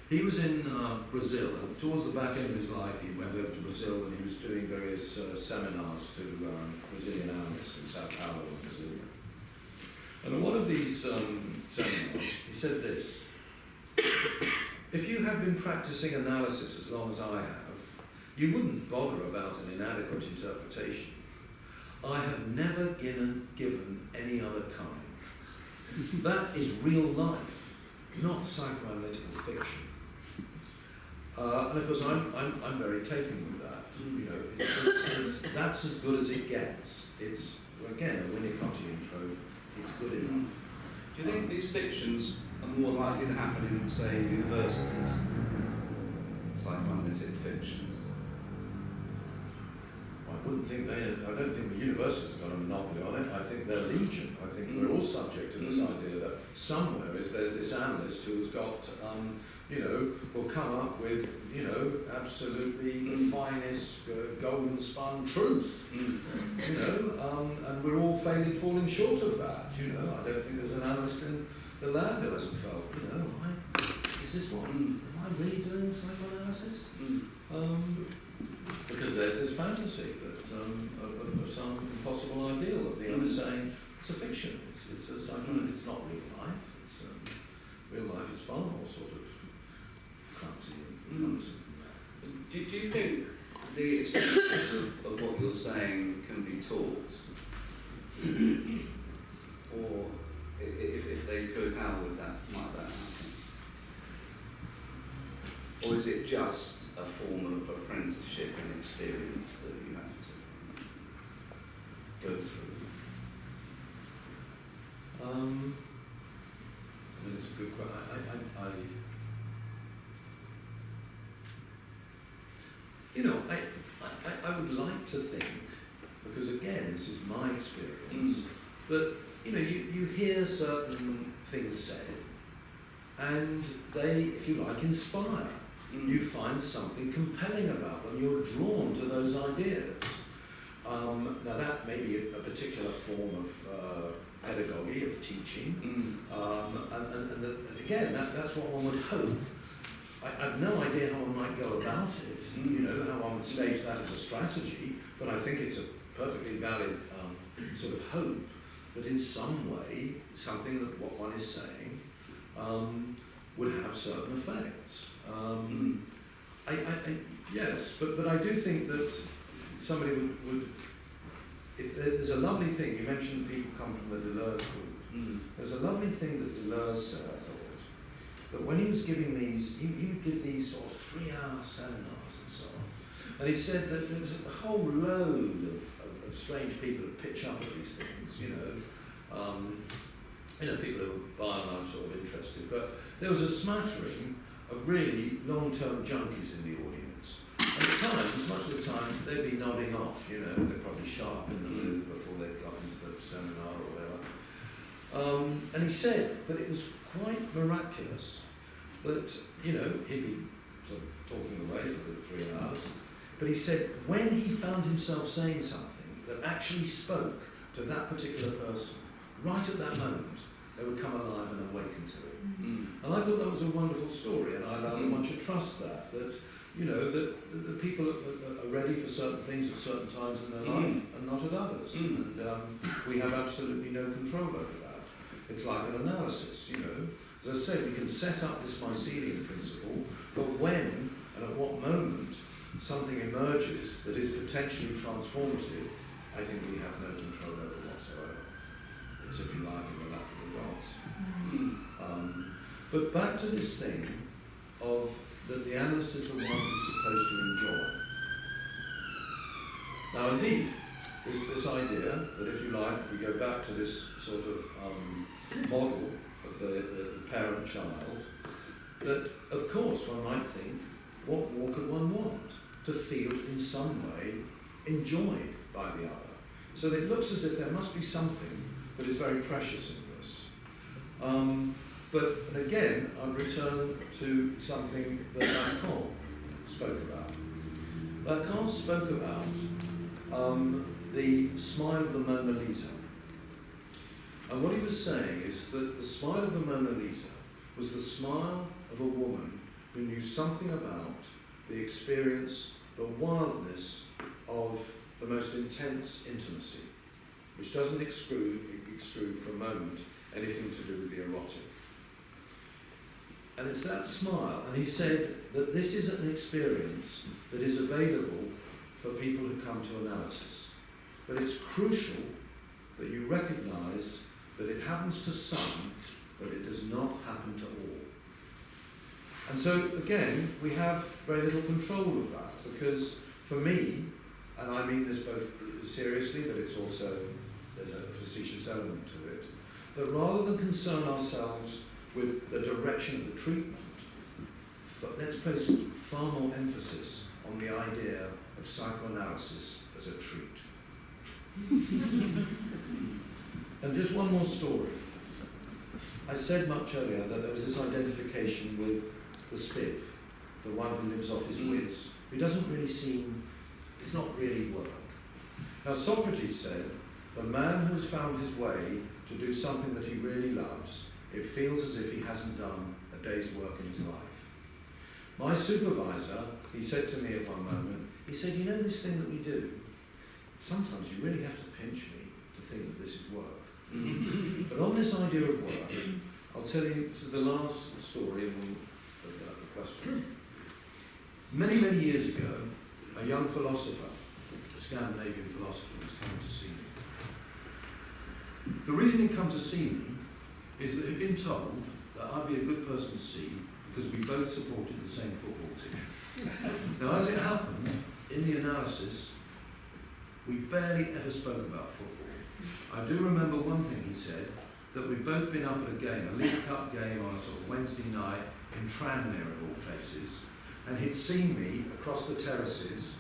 He was in Brazil, and towards the back end of his life he went over to Brazil and he was doing various seminars to Brazilian analysts in Sao Paulo and Brazil. And in one of these seminars, he said this: if you have been practicing analysis as long as I have, you wouldn't bother about an inadequate interpretation. I have never given any other kind. That is real life, not psychoanalytical fiction. And of course, I'm very taken with that. You know, that's as good as it gets. It's, again, a Winnicottian trope. It's good enough. Do you think these fictions are more likely to happen in, say, universities? Psychoanalytic fictions? I wouldn't think I don't think the university's got a monopoly on it. I think they're legion. I think we're all subject to this idea that somewhere there's this analyst who's got, will come up with, absolutely the finest golden spun truth. And we're all falling short of that. I don't think there's an analyst in the land who hasn't felt, is this what, am I really doing psychoanalysis? Because there's this fantasy that of some impossible ideal of the other saying it's a fiction, it's a psychoanalysis, it's not real life. Real life is far more sort of clumsy and cumbersome. Do you think the essentials of what you're saying can be taught? Or if they could, how would that or is it just a form of apprenticeship and experience that you have to go through? That's a good question. I would like to think, because again, this is my experience, that you hear certain things said, and they, if you like, inspire. You find something compelling about them. You're drawn to those ideas. Now that may be a particular form of pedagogy, of teaching, and again, that's what one would hope. I have no idea how one might go about it, how one would stage that as a strategy, but I think it's a perfectly valid sort of hope that in some way, something that what one is saying would have certain effects. Yes, but I do think that somebody would if there's a lovely thing, you mentioned people come from the Deleuze group. There's a lovely thing that Deleuze said, I thought, that when he was giving these, he would give these sort of 3-hour seminars and so on. And he said that there was a whole load of strange people that pitch up at these things, people who were by and large sort of interested. But there was a smattering of really long-term junkies in the audience. And at times, much of the time, they'd be nodding off, they'd probably shut up in the mood before they got into the seminar or whatever. And he said that it was quite miraculous that, he'd be sort of talking away for the 3 hours, but he said when he found himself saying something that actually spoke to that particular person, right at that moment, they would come alive and awaken to it. And I thought that was a wonderful story, and I allowed one should trust that that people are ready for certain things at certain times in their life and not at others. And we have absolutely no control over that. It's like an analysis, As I said, we can set up this Mycelium Principle, but when and at what moment something emerges that is potentially transformative, I think we have no control over whatsoever. It's, if you like, in the lap of the gods. But back to this thing of that the analyst is the one who's supposed to enjoy. Now, indeed, this idea that, if you like, we go back to this sort of model of the parent-child, that, of course, one might think, what more could one want? To feel in some way enjoyed by the other. So that it looks as if there must be something that is very precious in this. But again, I'll return to something that Lacan spoke about. Lacan spoke about the smile of the Mona Lisa. And what he was saying is that the smile of the Mona Lisa was the smile of a woman who knew something about the experience, the wildness of the most intense intimacy, which doesn't extrude for a moment anything to do with the erotic. And it's that smile, and he said that this is an experience that is available for people who come to analysis. But it's crucial that you recognise that it happens to some, but it does not happen to all. And so, again, we have very little control of that, because for me, and I mean this both seriously, but it's also, there's a facetious element to it, that rather than concern ourselves with the direction of the treatment, let's place far more emphasis on the idea of psychoanalysis as a treat. And just one more story. I said much earlier that there was this identification with the spiv, the one who lives off his wits, who doesn't really seem, it's not really work. Now Socrates said, the man who has found his way to do something that he really loves, it feels as if he hasn't done a day's work in his life. My supervisor, he said to me at one moment, he said, this thing that we do, sometimes you really have to pinch me to think that this is work. But on this idea of work, I'll tell you, this is the last story and we'll open up the question. Many, many years ago, a young philosopher, a Scandinavian philosopher, was coming to see me. The reason he'd come to see me is that he'd been told that I'd be a good person to see because we both supported the same football team. Now, as it happened, in the analysis, we barely ever spoke about football. I do remember one thing he said, that we'd both been up at a game, a League Cup game on a sort of Wednesday night in Tranmere of all places, and he'd seen me across the terraces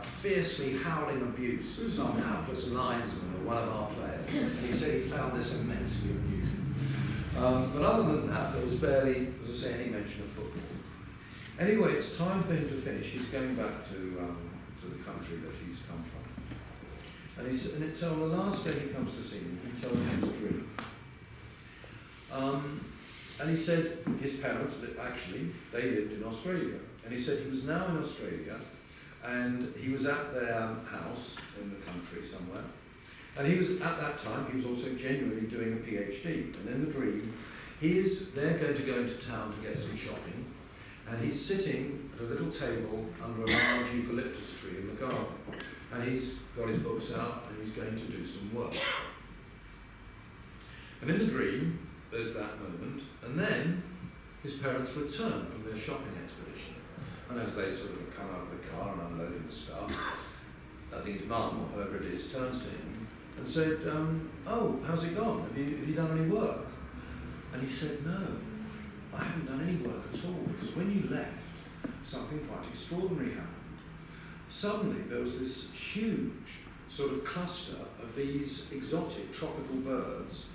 fiercely howling abuse at some hapless linesman or one of our players. And he said he found this immensely amusing. But other than that, there was barely, as I say, any mention of football. Anyway, it's time for him to finish. He's going back to the country that he's come from. And it's on the last day he comes to see me, he tells me his dream. And he said his parents, actually, they lived in Australia. And he said he was now in Australia, and he was at their house in the country somewhere. And he was, at that time, he was also genuinely doing a PhD. And in the dream, they're going to go into town to get some shopping, and he's sitting at a little table under a large eucalyptus tree in the garden. And he's got his books out, and he's going to do some work. And in the dream, there's that moment, and then his parents return from their shopping expedition. And as they sort of come out of the car and unloading the stuff, I think his mum, or whoever it is, turns to him and said, oh, how's it gone? Have you done any work? And he said, no, I haven't done any work at all, because when you left, something quite extraordinary happened. Suddenly there was this huge sort of cluster of these exotic tropical birds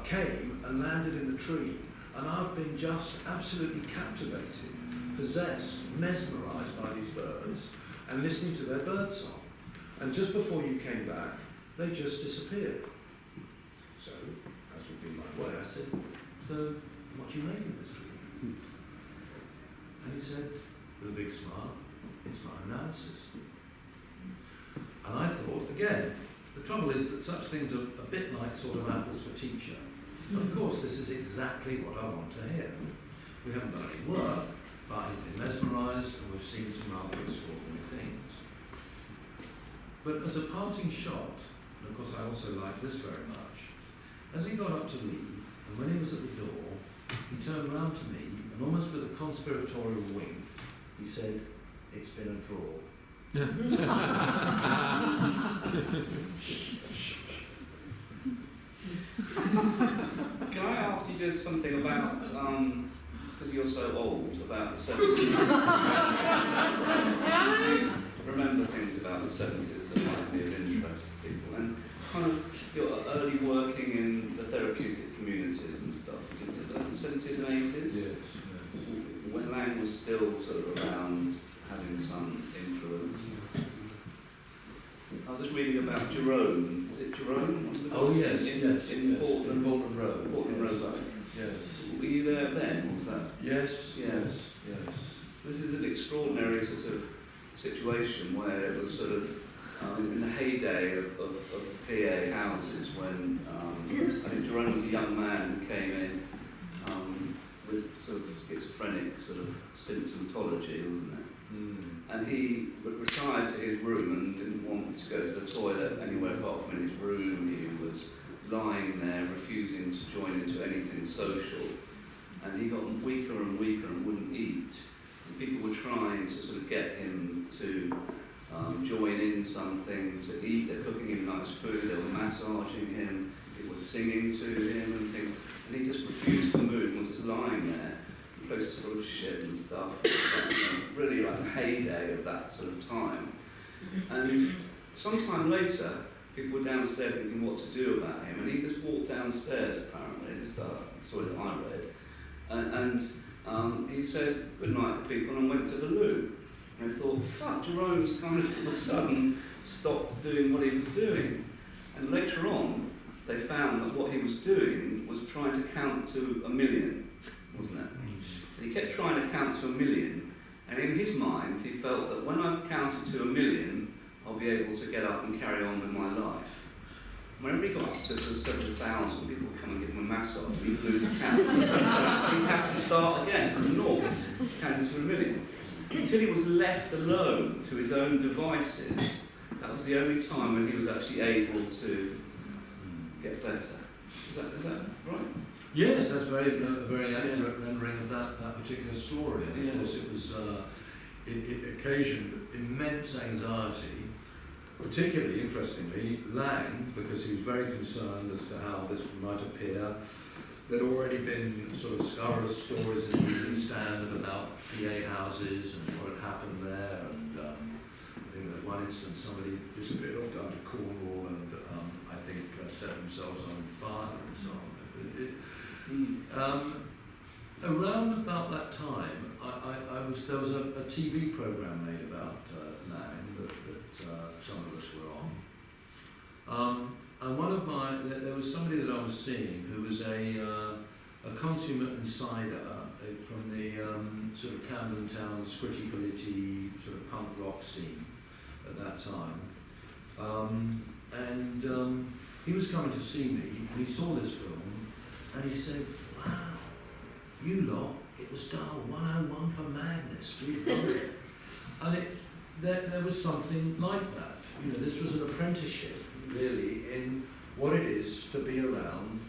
came and landed in the tree, and I've been just absolutely captivated, possessed, mesmerised by these birds, and listening to their bird song. And just before you came back, they just disappeared. So, as would be my way, I said, so what do you make of this dream? And he said, with a big smile, it's my analysis. And I thought, again, the trouble is that such things are a bit like sort of apples for teacher. Of course, this is exactly what I want to hear. We haven't done any work, but he's been mesmerised, and we've seen some rather extraordinary things. But as a parting shot, and of course I also like this very much, as he got up to leave, and when he was at the door, he turned round to me, and almost with a conspiratorial wink, he said, it's been a draw. Can I ask you just something about, because you're so old, about the 70s? Do you remember things about the 70s that might be of interest to people? And kind of your early working in the therapeutic communities and stuff, the 70s and 80s? Yes. When Lang was still sort of around, having some influence. I was just reading about Jerome. Is it Jerome? Oh yes, in Portland. Portland Road. Portland Road. Yes. Were you there then? Was that? Yes. This is an extraordinary sort of situation where it was sort of in the heyday of PA houses when I think Jerome was a young man who came in with sort of schizophrenic sort of symptomatology, wasn't it? And he retired to his room and didn't want to go to the toilet anywhere apart from in his room. He was lying there, refusing to join into anything social. And he got weaker and weaker and wouldn't eat. And people were trying to sort of get him to join in something, to eat. They're cooking him nice food, they were massaging him, people were singing to him and things. And he just refused to move and was just lying there. Places full of shit and stuff. Really like the heyday of that sort of time. And sometime later, people were downstairs thinking what to do about him, and he just walked downstairs apparently, just saw it I read, and he said good night to people and went to the loo. And I thought, fuck, Jerome's kind of all of a sudden stopped doing what he was doing. And later on, they found that what he was doing was trying to count to 1 million, wasn't it? And he kept trying to count to 1 million, and in his mind he felt that when I've counted to 1 million, I'll be able to get up and carry on with my life. Whenever he got up to several thousand, people would come and give him a massage, and he'd lose count. He'd have to start again from naught, counting to 1 million. Until he was left alone to his own devices, that was the only time when he was actually able to get better. Is that right? Yes, that's very accurate rendering of that particular story. And of course, it was it occasioned immense anxiety. Particularly interestingly, Lang, because he was very concerned as to how this might appear. There'd already been sort of scurrilous stories in the Evening Standard about PA houses and what had happened there. And I think there's one instance somebody disappeared off down to Cornwall and I think set themselves on fire and so on. Around about that time, there was a TV program made about Lang that some of us were on. And there was somebody that I was seeing who was a consummate insider from the sort of Camden Town, scritty-gritty sort of punk rock scene at that time. And he was coming to see me, and he saw this film, and he said, "Wow, you lot, it was dial 101 for madness, we've got it." And there was something like that. You know, this was an apprenticeship, really, in what it is to be around,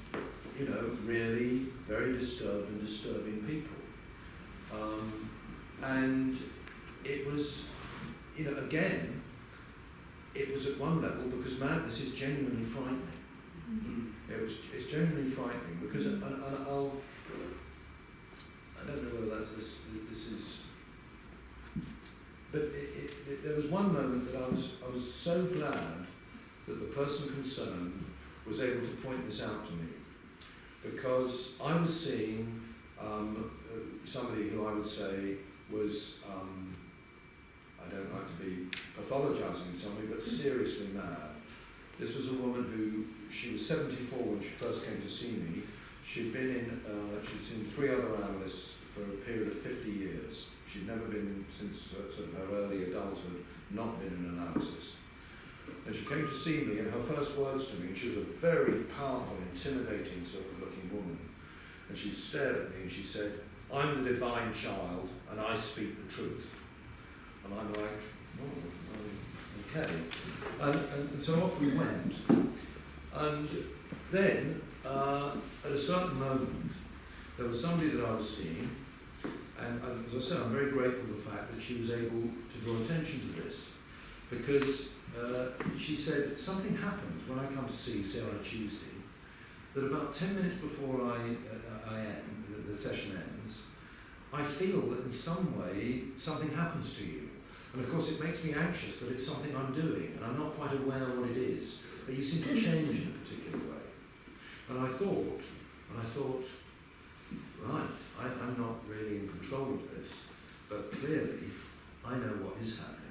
you know, really very disturbed and disturbing people. And it was, you know, again, it was at one level because madness is genuinely frightening. It's genuinely frightening because, and I don't know whether this is, but there was one moment that I was so glad that the person concerned was able to point this out to me, because I was seeing somebody who I would say was, I don't like to be pathologizing somebody, but seriously mad. This was a woman who, she was 74 when she first came to see me. She'd seen 3 other analysts for a period of 50 years. She'd never been, since sort of her early adulthood, not been in analysis. And she came to see me, and her first words to me, and she was a very powerful, intimidating sort of looking woman, and she stared at me and she said, "I'm the divine child, and I speak the truth." And I'm like, "Oh, okay." And so off we went. And then, at a certain moment, there was somebody that I was seeing, and as I said, I'm very grateful for the fact that she was able to draw attention to this, because she said, something happens when I come to see you, say on a Tuesday, that about 10 minutes before the session ends, I feel that in some way something happens to you. And of course it makes me anxious that it's something I'm doing, and I'm not quite aware what it is, but you seem to change in a particular way. And I thought, right, I'm not really in control of this, but clearly I know what is happening.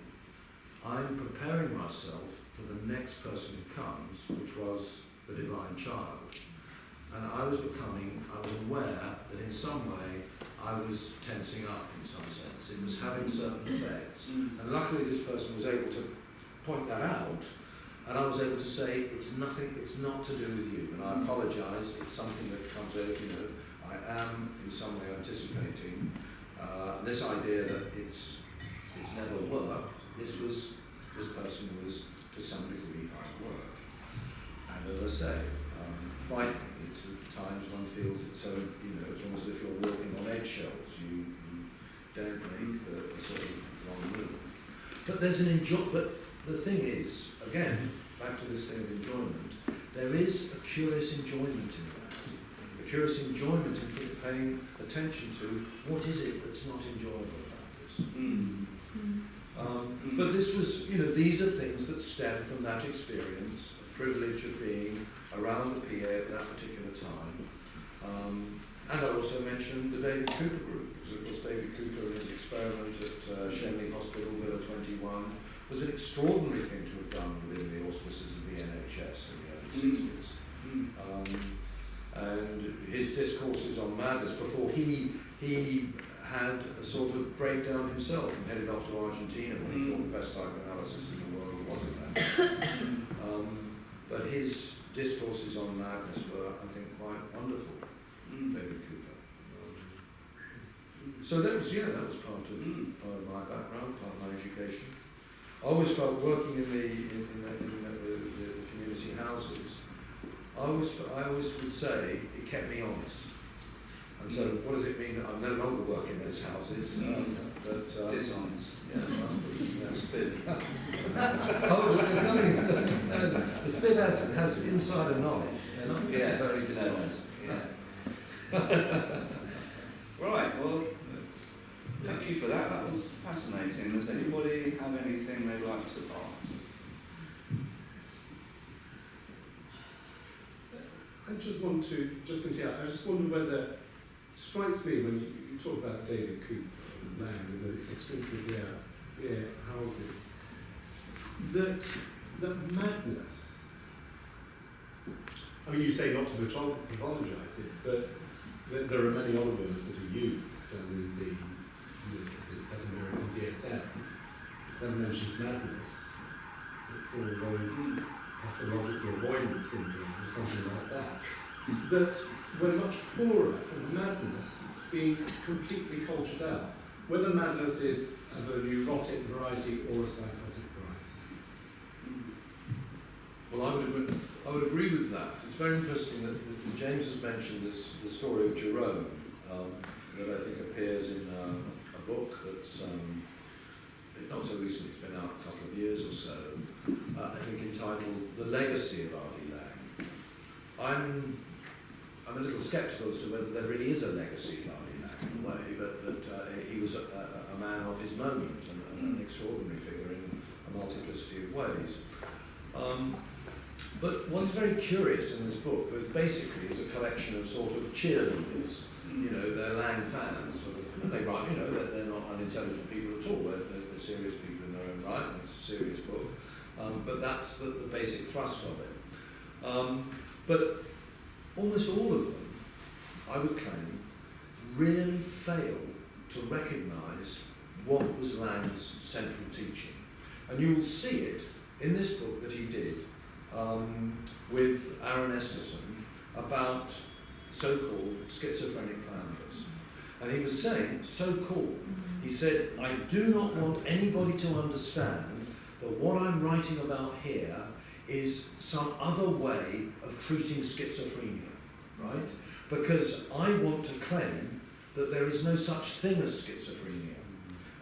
I'm preparing myself for the next person who comes, which was the divine child. And I was aware that in some way I was tensing up in some sense. It was having certain effects. And luckily this person was able to point that out, and I was able to say, it's not to do with you, and I apologise, it's something that comes out, you know, I am in some way anticipating this idea that it's never worked. This person was to some degree hard work. And as I say, frightening. It's at times one feels it's so, you know, it's almost as if you're walking on eggshells. You don't make the sort of wrong move. But there's but the thing is, again, back to this thing of enjoyment, there is a curious enjoyment in that. A curious enjoyment in paying attention to what is it that's not enjoyable about this. But this was, you know, these are things that stem from that experience, a privilege of being around the PA at that particular time. And I also mentioned the David Cooper group, because of course David Cooper and his experiment at Shenley Hospital, Villa 21, was an extraordinary thing to have done within the auspices of the NHS in the early 60s. And his discourses on madness, before he had a sort of breakdown himself and headed off to Argentina when he thought the best psychoanalysis in the world wasn't that. But his discourses on madness were, I think, quite wonderful. David Cooper. So that was part of my background, part of my education. I always felt working in the community houses I always would say it kept me honest. And so, what does it mean that I'm no longer working in those houses? Dishonest. Yeah, that's Spin. oh, there's nothing. The spin has insider knowledge. They're not necessarily dishonest. Right. Well, thank you for that. That was fascinating. Does anybody have anything they'd like to ask? I just want to continue. I just wonder whether it strikes me when you talk about David Cooper and Lang and the extraordinary houses, that madness. I mean, you say not to pathologise it, but there are many Olivers that are used, and the American DSM that mentions madness. It's all those pathological avoidance syndrome or something like that. That we're much poorer for the madness being completely cultured out, whether madness is of a neurotic variety or a psychotic variety. Well, I would agree with that. It's very interesting that James has mentioned the story of Jerome, that I think appears in a book that's not so recent, it's been out a couple of years or so, I think entitled The Legacy of R.D. Lang. I'm a little sceptical as to whether there really is a legacy of R.D. Lang in a way, but he was a man of his moment and an extraordinary figure in a multiplicity of ways. But what's very curious in this book basically is a collection of sort of cheerleaders. You know, they're Lang fans, sort of, and they write, you know, they're not unintelligent people at all, they're serious people in their own right, and it's a serious book. But that's the basic thrust of it. But almost all of them, I would claim, really fail to recognise what was Lang's central teaching. And you will see it in this book that he did with Aaron Esterson about so-called schizophrenic families. And he was saying, so-called, he said, I do not want anybody to understand that what I'm writing about here is some other way of treating schizophrenia, right? Because I want to claim that there is no such thing as schizophrenia.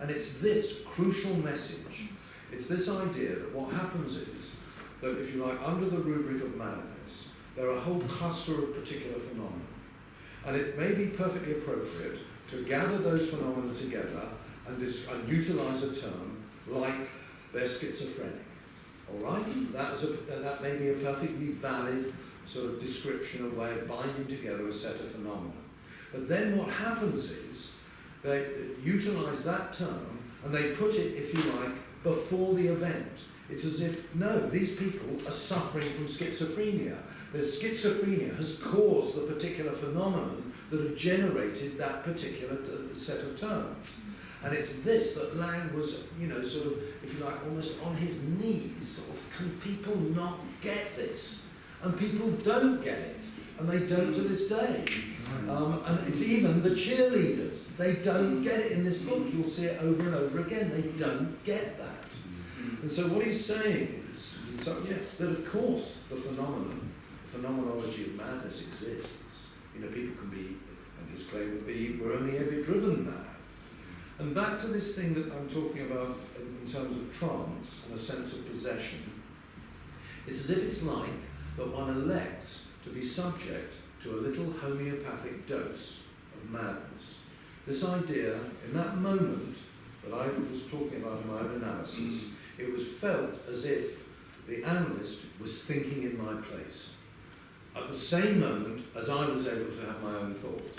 And it's this crucial message, it's this idea that what happens is that, if you like, under the rubric of madness, there are a whole cluster of particular phenomena. And it may be perfectly appropriate to gather those phenomena together and utilise a term like they're schizophrenic. All right? That may be a perfectly valid sort of description, a way of binding together a set of phenomena. But then what happens is they utilise that term and they put it, if you like, before the event. It's as if, no, these people are suffering from schizophrenia. The schizophrenia has caused the particular phenomenon that have generated that particular set of terms. And it's this that Lang was, you know, sort of, if you like, almost on his knees, sort of, can people not get this? And people don't get it, and they don't to this day. And it's even the cheerleaders, they don't get it in this book. You'll see it over and over again. They don't get that. And so what he's saying is, that of course the phenomenology of madness exists. You know, people can be, and his claim would be, we're only ever driven mad. And back to this thing that I'm talking about in terms of trance and a sense of possession, it's as if it's like that one elects to be subject to a little homeopathic dose of madness. This idea, in that moment that I was talking about in my own analysis, it was felt as if the analyst was thinking in my place, at the same moment as I was able to have my own thoughts.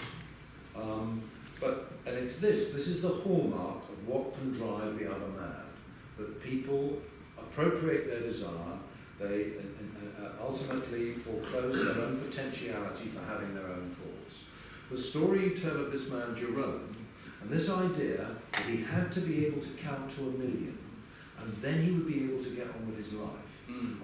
And it's this is the hallmark of what can drive the other mad, that people appropriate their desire, they ultimately foreclose their own potentiality for having their own thoughts. The story you tell of this man Jerome, and this idea that he had to be able to count to 1,000,000, and then he would be able to get on with his life.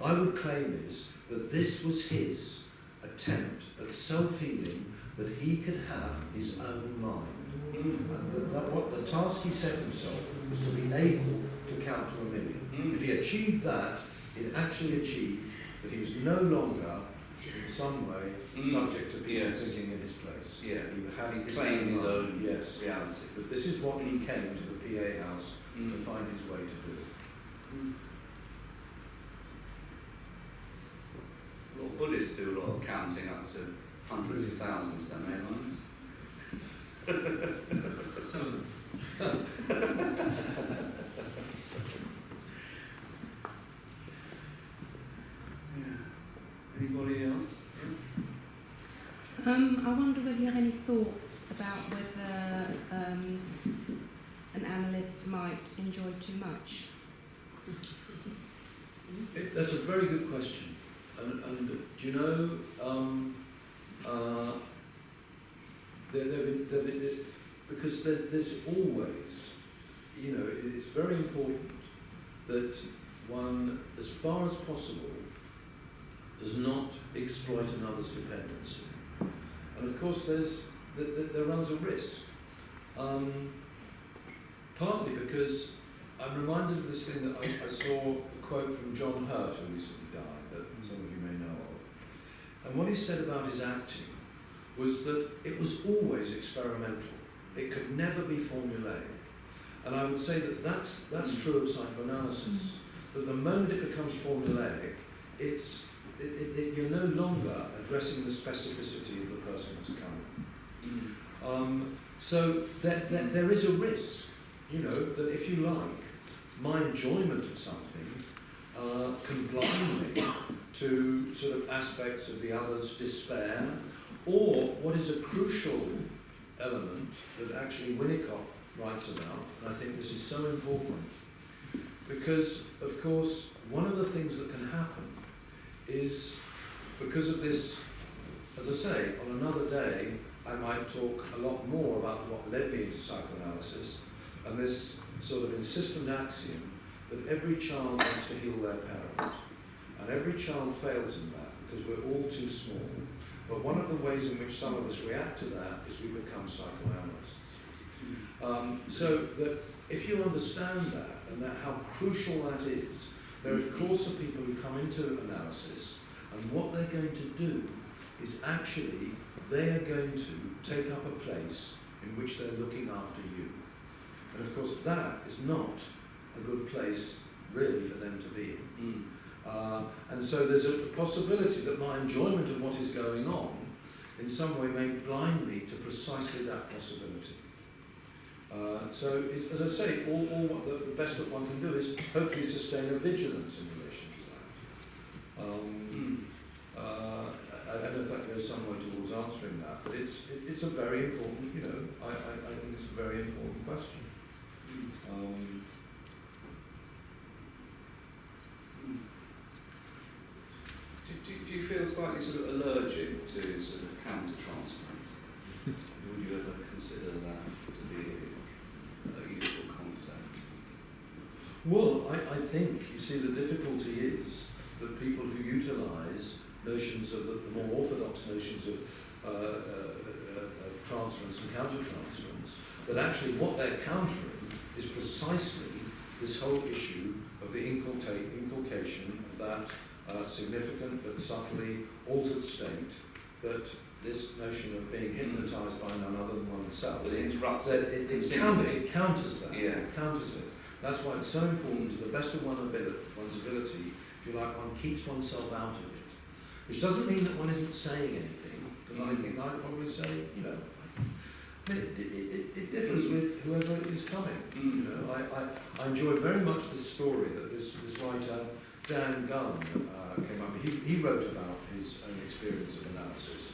I would claim is that this was his attempt at self-healing, that he could have his own mind. And that what the task he set himself was to be able to count to 1,000,000. If he achieved that, he'd actually achieved that he was no longer in some way subject to people thinking in his place. Yeah. He had his Claim his own reality. But this is what he came to the PA house to find his way to do. A lot of Buddhists do a lot of counting up to hundreds of thousands, don't they, Lawrence? Some of them. Anybody else? I wonder whether you have any thoughts about whether an analyst might enjoy too much. That's a very good question. And do you know, because there's always, you know, it's very important that one, as far as possible, does not exploit another's dependency. And of course, there runs a risk. Partly because I'm reminded of this thing that I saw a quote from John Hurt, who recently died, that some of you may know of. And what he said about his acting was that it was always experimental. It could never be formulaic. And I would say that that's true of psychoanalysis. That the moment it becomes formulaic, you're no longer addressing the specificity of the person who's coming. So there is a risk, you know, that if you like, my enjoyment of something can blind me to sort of aspects of the other's despair, or what is a crucial element that actually Winnicott writes about, and I think this is so important, because, of course, one of the things that can happen is, because of this, as I say, on another day, I might talk a lot more about what led me into psychoanalysis, and this sort of insistent axiom that every child wants to heal their parent, and every child fails in that because we're all too small. But one of the ways in which some of us react to that is we become psychoanalysts. So that if you understand that, and that how crucial that is, there of course are people who come into analysis, and what they're going to do is actually they are going to take up a place in which they're looking after you. And of course that is not a good place really for them to be in. And so there's a possibility that my enjoyment of what is going on in some way may blind me to precisely that possibility. So it's, as I say, all what the best that one can do is hopefully sustain a vigilance in relation to that. I don't know if that goes somewhere towards answering that, but it's a very important, you know, I think it's a very important question. Do you feel slightly sort of allergic to sort of counter-transference? Would you ever consider that to be a useful concept? Well, I think, you see, the difficulty is that people who utilise notions of the more orthodox notions of transference and counter-transference, that actually what they're countering is precisely this whole issue of the inculcation of that significant but subtly altered state, that this notion of being hypnotised by none other than oneself, But it interrupts it counters that. Yeah. It counters it. That's why it's so important, to the best of one's ability, if you like, one keeps oneself out of it. Which doesn't mean that one isn't saying anything, because I think I'd probably say, you know, it differs with whoever is coming. You know, I enjoy very much the story that this writer Dan Gunn came up with. He wrote about his own experience of analysis,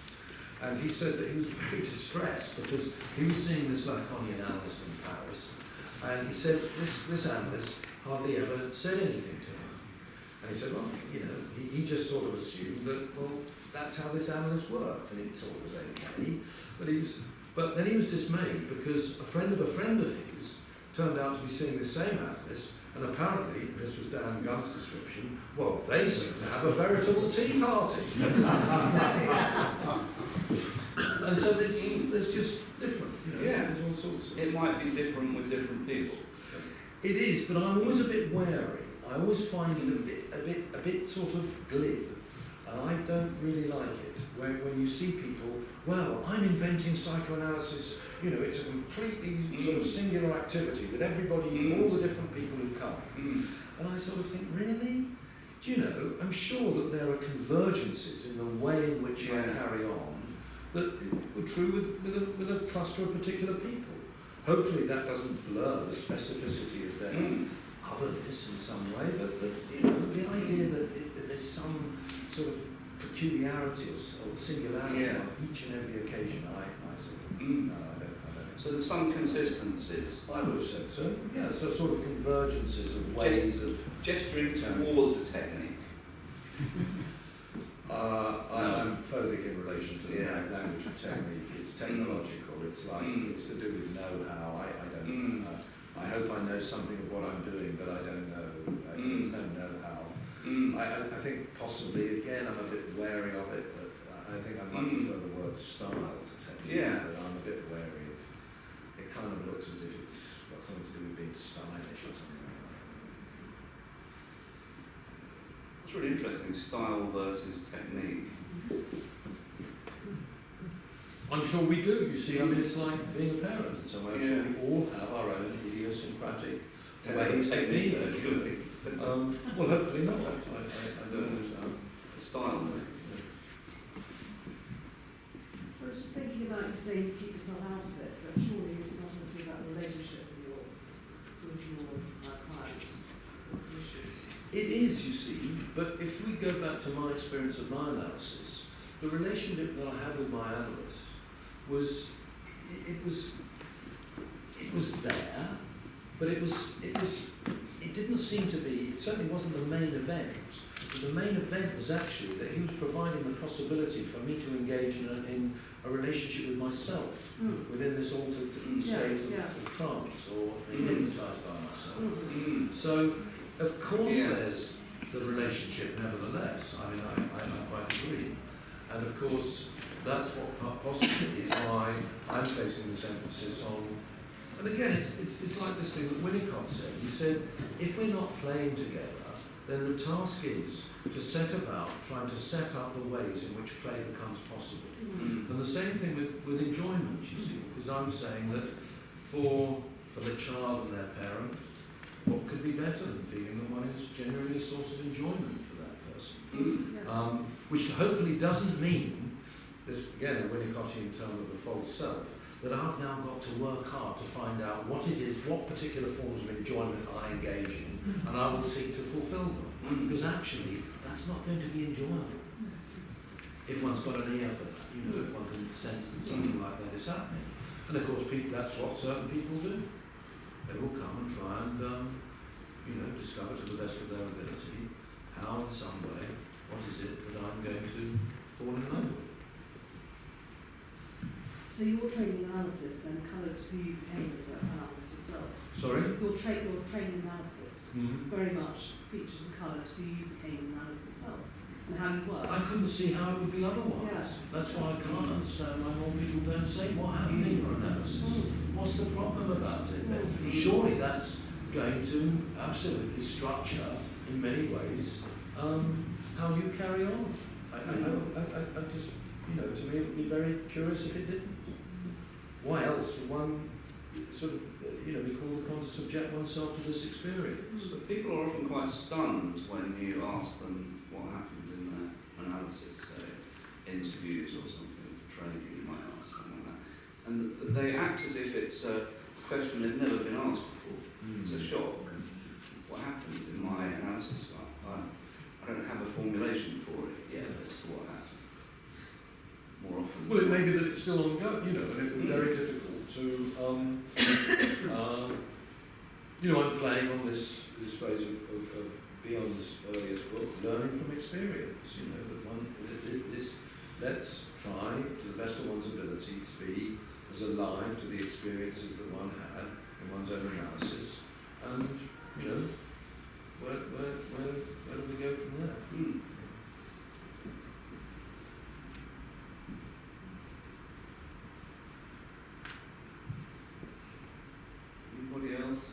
and he said that he was very distressed because he was seeing this Lacanian analyst in Paris, and he said this analyst hardly ever said anything to him, and he said, well, you know, he just sort of assumed that, well, that's how this analyst worked, and it sort of was okay, but then he was dismayed because a friend of his turned out to be seeing the same analyst, and apparently, this was Dan Gunn's description, well, they seem to have a veritable tea party. And so there's just different, you know, there's all sorts of... It might be different with different people. It is, but I'm always a bit wary. I always find it a bit sort of glib. And I don't really like it. When you see people, well, I'm inventing psychoanalysis, you know, it's a completely sort of singular activity with everybody, all the different people who come. And I sort of think, really? Do you know, I'm sure that there are convergences in the way in which I carry on that were true with a cluster of particular people. Hopefully that doesn't blur the specificity of their otherness in some way, but you know, the idea that there's some sort of peculiarity or singularity on each and every occasion, I sort of, no, I don't. So there's some consistencies. I would have said so, yeah, so sort of convergences of ways of gesturing towards a technique. I'm phobic in relation to the language of technique. It's technological. It's like it's to do with know-how. I don't. I hope I know something of what I'm doing, but I don't know. There's no know-how. I think possibly again I'm a bit wary of it, but I think I might prefer the word style to technique. Yeah. But I'm a bit wary of. It kind of looks as if it's got something to do with being stylish or something like that. It's really interesting, style versus technique. I'm sure we do, you see. I mean, it's like being a parent in some way. I'm sure we all have our own idiosyncratic ways of being. Well, hopefully not. I don't understand. The style. I was just thinking about you saying keep yourself out of it, but surely it's not anything about the relationship with your client or issues. It is, you see, but if we go back to my experience of my analysis, the relationship that I had with my analyst was there, but it didn't seem to be, it certainly wasn't the main event. The main event was actually that he was providing the possibility for me to engage in a relationship with myself within this altered state of trance or being hypnotised by myself. So, of course, there's the relationship nevertheless. I mean, I quite agree. And of course, that's what possibly is why I'm placing this emphasis on. And again, it's like this thing that Winnicott said. He said, if we're not playing together, then the task is to set about trying to set up the ways in which play becomes possible. And the same thing with enjoyment, you see, because I'm saying that for the child and their parent, what could be better than feeling that one is genuinely a source of enjoyment for that person? Which hopefully doesn't mean, this again a Winnicottian term of the false self, that I've now got to work hard to find out what it is, what particular forms of enjoyment I engage in, and I will seek to fulfill them. Because actually, that's not going to be enjoyable. If one's got an ear for that, you know, if one can sense that something like that is happening. And of course, that's what certain people do. They will come and try and, discover to the best of their ability how, in some way, what is it that I'm going to fall in love with. So your training analysis then coloured who you became as an analyst yourself? Sorry? Your training analysis very much featured and coloured who you became as an analyst yourself and how you work. I couldn't see how it would be otherwise. Yeah. That's why I can't understand why more people don't say, what happened in your analysis? What's the problem about it? Surely that's going to absolutely structure, in many ways, how you carry on. I just, to me it would be very curious if it didn't. Why else would one sort of, be called upon to subject oneself to this experience? But people are often quite stunned when you ask them what happened in their analysis, say, interviews or something, training, you might ask something like that. And they act as if it's a question they've never been asked before. It's a shock. What happened in my analysis? I don't have a formulation for it yet as to what happened. More often. Well, it may be that it's still ongoing, and it would be very difficult to, I'm playing on this phrase of Beyond's earliest book, learning from experience, let's try to the best of one's ability to be as alive to the experiences that one had in one's own analysis, and, where do we go from there? Anybody else?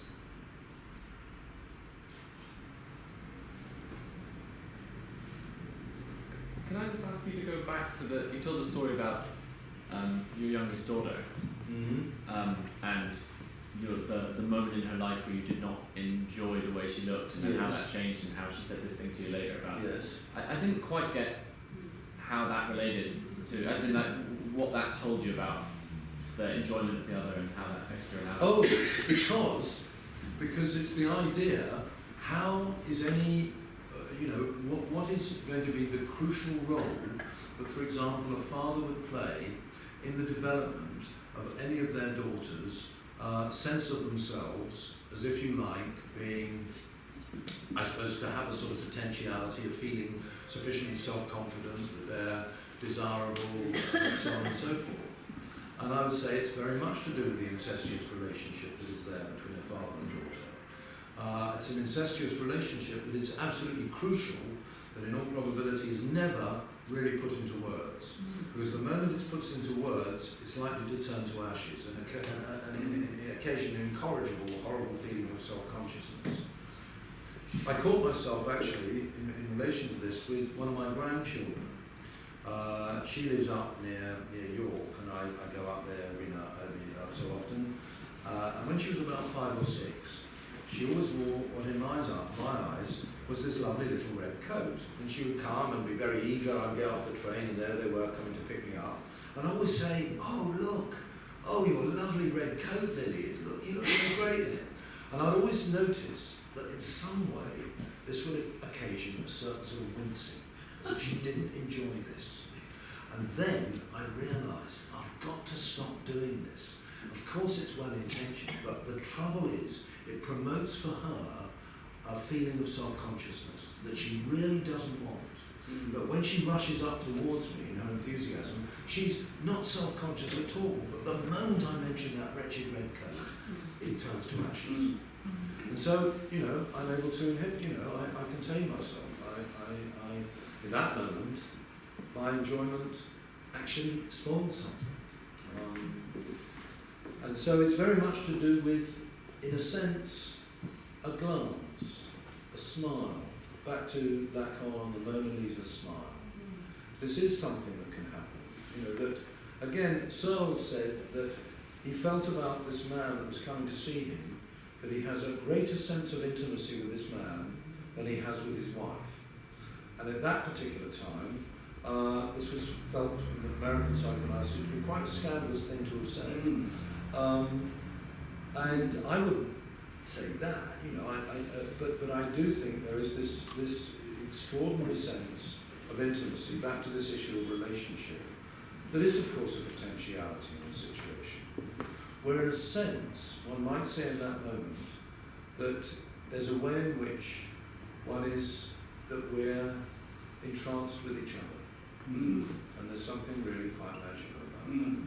just ask you to go back to you told the story about your youngest daughter, and the moment in her life where you did not enjoy the way she looked, and then how that changed, and how she said this thing to you later about. Yes. I didn't quite get how that related to, as in like what that told you about the enjoyment of the other and how that affected her. Because it's the idea. How is any, what is going to be the crucial role that, for example, a father would play in the development of any of their daughters' sense of themselves, as if you like, being, I suppose, to have a sort of potentiality of feeling sufficiently self-confident that they're desirable, and so on and so forth. And I would say it's very much to do with the incestuous relationship that is there between a father and daughter. It's an incestuous relationship that is absolutely crucial, that in all probability is never really put into words. Because the moment it's put into words, it's likely to turn to ashes and occasion an incorrigible, horrible feeling of self-consciousness. I caught myself actually in relation to this with one of my grandchildren. She lives up near York, and I go up there every so often. And when she was about 5 or 6, she always wore what in my eyes was this lovely little red coat. And she would come and be very eager. I'd get off the train, and there they were coming to pick me up. And I always say, "Oh, look, oh, your lovely red coat, Lily. You look so great in it." And I'd always notice that in some way this would occasion a certain sort of wincing, as if she didn't enjoy this. And then I realised I've got to stop doing this. Of course it's well-intentioned, but the trouble is it promotes for her a feeling of self-consciousness that she really doesn't want. But when she rushes up towards me in her enthusiasm, she's not self-conscious at all. But the moment I mention that wretched red coat, it turns to ashes. And so, I'm able to, I contain myself. I in that moment, my enjoyment actually spawns something. And so it's very much to do with, in a sense, a glance, a smile. Back to Lacan, the Mona Lisa smile. This is something that can happen. That, again, Searle said that he felt about this man that was coming to see him, that he has a greater sense of intimacy with this man than he has with his wife. And at that particular time, this was felt in the American psychoanalysis to be quite a scandalous thing to have said. And I would say that, but I do think there is this extraordinary sense of intimacy, back to this issue of relationship, that is of course a potentiality in the situation, where in a sense one might say in that moment that there's a way in which one is, that we're entranced with each other, and there's something really quite magical about that.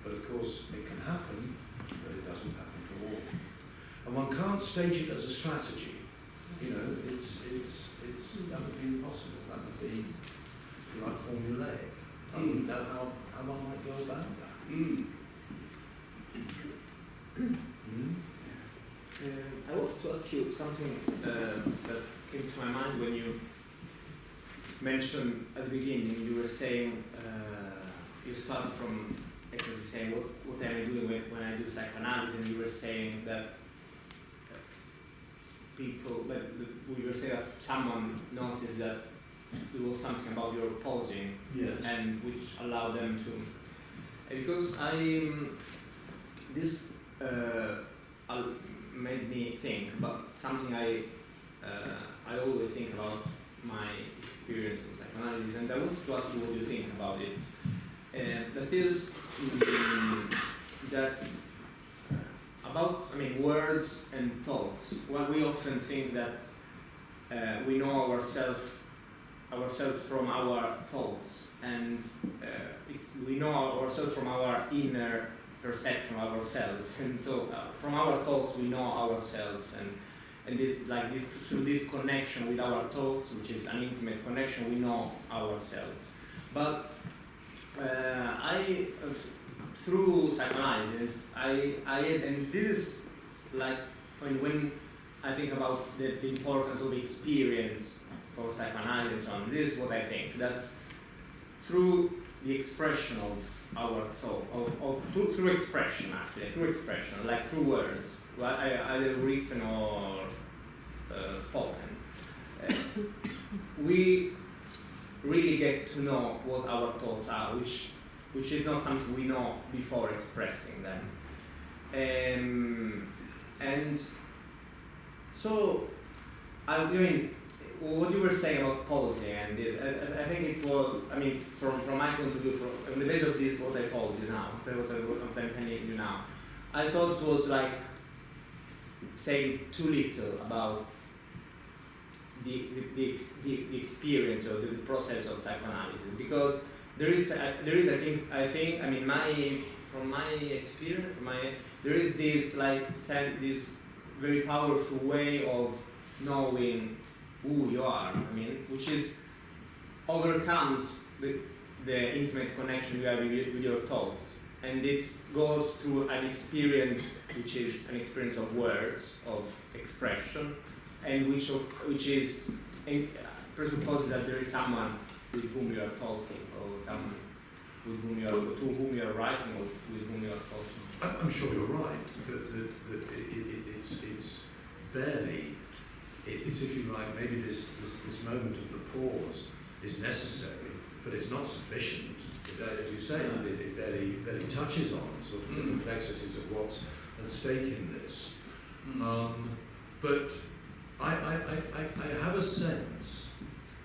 But of course it can happen, but it doesn't happen for all. And one can't stage it as a strategy. That would be impossible. That would be, if you like, formulaic. I wouldn't know how one might go about that. I wanted to ask you something that came to my mind when you mentioned at the beginning. You were saying you started from actually saying what am I doing when I do psychoanalysis, and you were saying that people, we were saying that someone noticed that there was something about your posing, Yes. and which allowed them to. Because this made me think about something I always think about my experience of psychoanalysis, and I wanted to ask you what you think about it. That is that about words and thoughts. Well, we often think that we know ourselves from our thoughts, and we know ourselves from our inner perception of ourselves, and so from our thoughts we know ourselves, and this through this connection with our thoughts, which is an intimate connection, we know ourselves. But through psychoanalysis, and this is like when I think about the importance of experience for psychoanalysis, this is what I think, that through the expression of our thought, through expression actually, like through words, either written or spoken, we really get to know what our thoughts are, which is not something we know before expressing them. And so, I mean, what you were saying about policy and this, I think it was, I mean, from my point of view, on the basis of this, what I told you now, what I'm telling you now, I thought it was like saying too little about the experience or the process of psychoanalysis, because there is I think I mean from my experience, there is this this very powerful way of knowing who you are. I mean, which is overcomes the intimate connection you have with your thoughts, and it goes through an experience which is an experience of words, of expression, and which presupposes that there is someone with whom you are talking, or someone with whom to whom you are writing, or with whom you are talking. I'm sure you're right that it's barely, it's, if you like, maybe this moment of the pause is necessary, but it's not sufficient. As you say, it barely touches on sort of the complexities of what's at stake in this. But I have a sense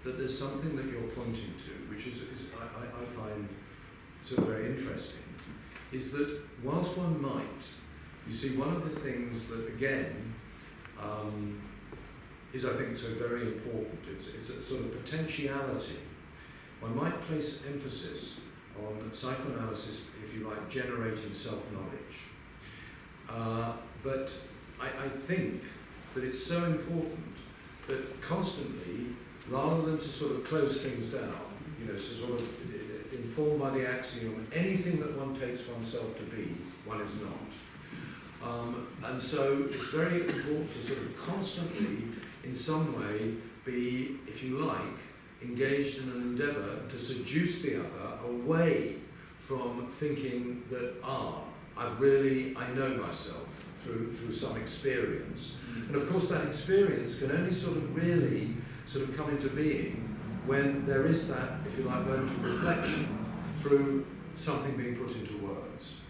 that there's something that you're pointing to, which is I find sort of very interesting, is that whilst one might, you see, one of the things that, again, is, I think, so very important, it's a sort of potentiality. One might place emphasis on psychoanalysis, if you like, generating self-knowledge. But I think that it's so important that constantly, rather than to sort of close things down, you know, so sort of informed by the axiom, anything that one takes oneself to be, one is not. And so it's very important to sort of constantly, in some way, be, if you like, engaged in an endeavour to seduce the other away from thinking that, I know myself through some experience. And of course that experience can only sort of really sort of come into being when there is that, if you like, moment of reflection through something being put into words.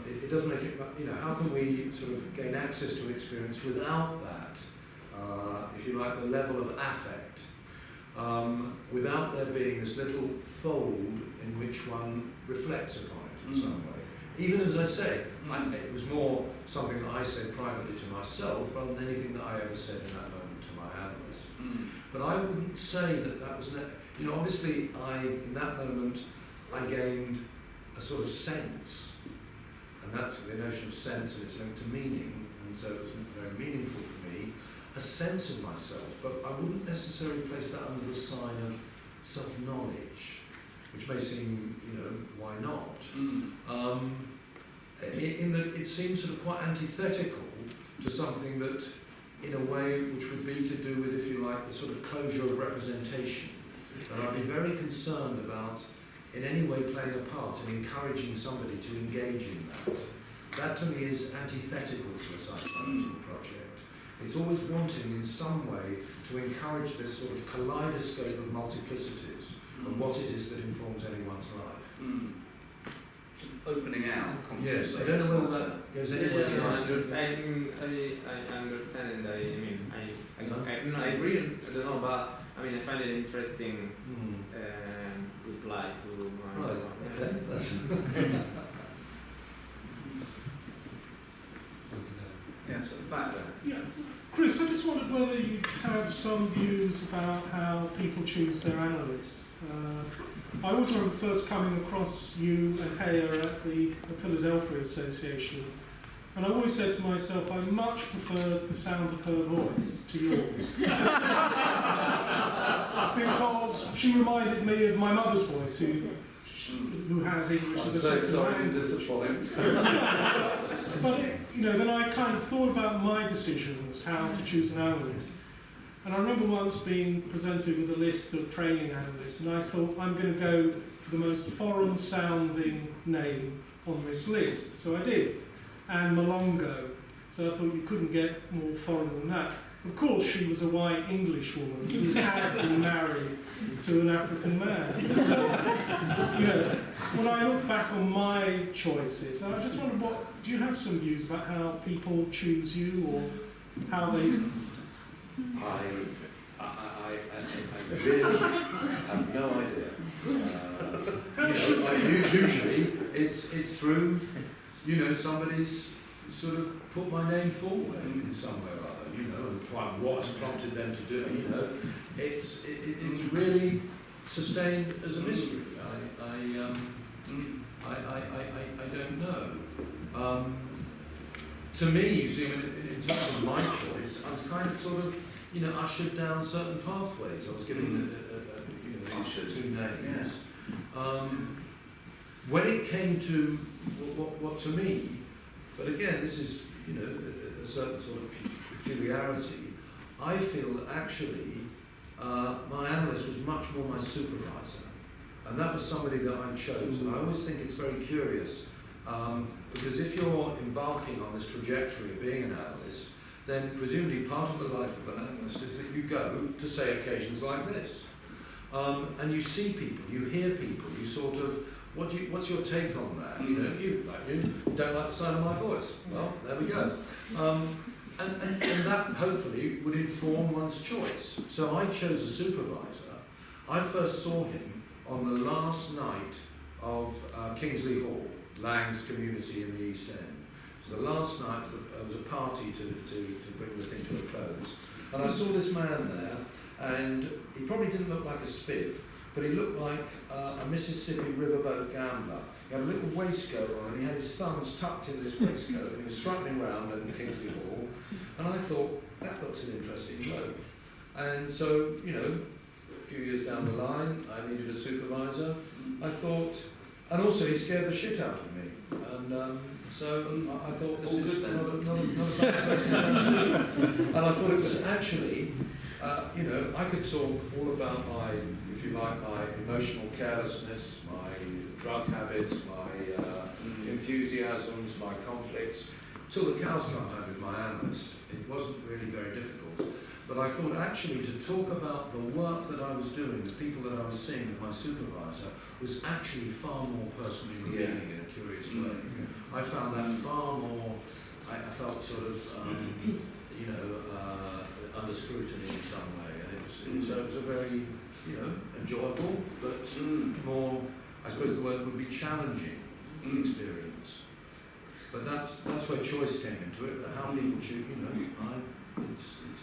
It doesn't make it, you know, how can we sort of gain access to experience without that, if you like, the level of affect, without there being this little fold in which one reflects upon it in some way. Even as I say, it was more something that I said privately to myself rather than anything that I ever said in that moment to my analyst. But I wouldn't say that was, you know, obviously in that moment, I gained a sort of sense, and that's the notion of sense, and it's linked to meaning, and so it was very meaningful for me, a sense of myself, but I wouldn't necessarily place that under the sign of self-knowledge, which may seem, you know, why not? In that it seems sort of quite antithetical to something that, in a way, which would be to do with, if you like, the sort of closure of representation. And I'd be very concerned about, in any way, playing a part in encouraging somebody to engage in that. That, to me, is antithetical to a psychoanalytical project. It's always wanting, in some way, to encourage this sort of kaleidoscope of multiplicities of what it is that informs anyone's life. Opening out. Yes, I don't know whether that goes anywhere. I understand, and I really don't know, but I mean, I find it interesting reply to my Right, okay. Yes, back there. Yeah, Chris, I just wondered whether you have some views about how people choose their analyst. I always remember first coming across you and Haya at the Philadelphia Association, and I always said to myself, I much preferred the sound of her voice to yours. Because she reminded me of my mother's voice, who has English as a second language. But then I kind of thought about my decisions, how to choose an analyst. And I remember once being presented with a list of training analysts, and I thought, I'm going to go for the most foreign-sounding name on this list. So I did, Anne Malongo. So I thought you couldn't get more foreign than that. Of course, she was a white English woman who had been married to an African man. So, you know, when I look back on my choices, I just wonder, do you have some views about how people choose you, or how they... I really have no idea. Usually it's through, somebody's sort of put my name forward in some way or other, and what has prompted them to do it, It's really sustained as a mystery. I don't know. To me, you see, in terms of my choice, I was kind of sort of, ushered down certain pathways. I was given these two names. When it came to what to me, but again, this is, a certain sort of peculiarity, I feel that actually my analyst was much more my supervisor. And that was somebody that I chose. And I always think it's very curious, because if you're embarking on this trajectory of being an analyst, then presumably part of the life of an analyst is that you go to, say, occasions like this. And you see people, you hear people, you sort of, what's your take on that? You don't like the sound of my voice. Well, there we go. And that hopefully would inform one's choice. So I chose a supervisor. I first saw him on the last night of Kingsley Hall, Lang's community in the East End. So the last night there was a party to bring the thing to a close. And I saw this man there, and he probably didn't look like a spiv, but he looked like a Mississippi riverboat gambler. He had a little waistcoat on, and he had his thumbs tucked in this waistcoat, and he was struggling around in Kingsley Hall. And I thought, that looks an interesting bloke. And so, a few years down the line, I needed a supervisor. I thought, and also he scared the shit out of me. And so I thought, this is not a bad place to go. And I thought it was actually, I could talk all about my, if you like, my emotional carelessness, my drug habits, my enthusiasms, my conflicts, till the cows come home with my analyst. It wasn't really very difficult. But I thought actually to talk about the work that I was doing, the people that I was seeing with my supervisor, was actually far more personally revealing in a curious way. I found that far more, I felt sort of, under scrutiny in some way. And it was a very, enjoyable, but more, I suppose the word would be challenging experience. But that's where choice came into it, that how people choose, it's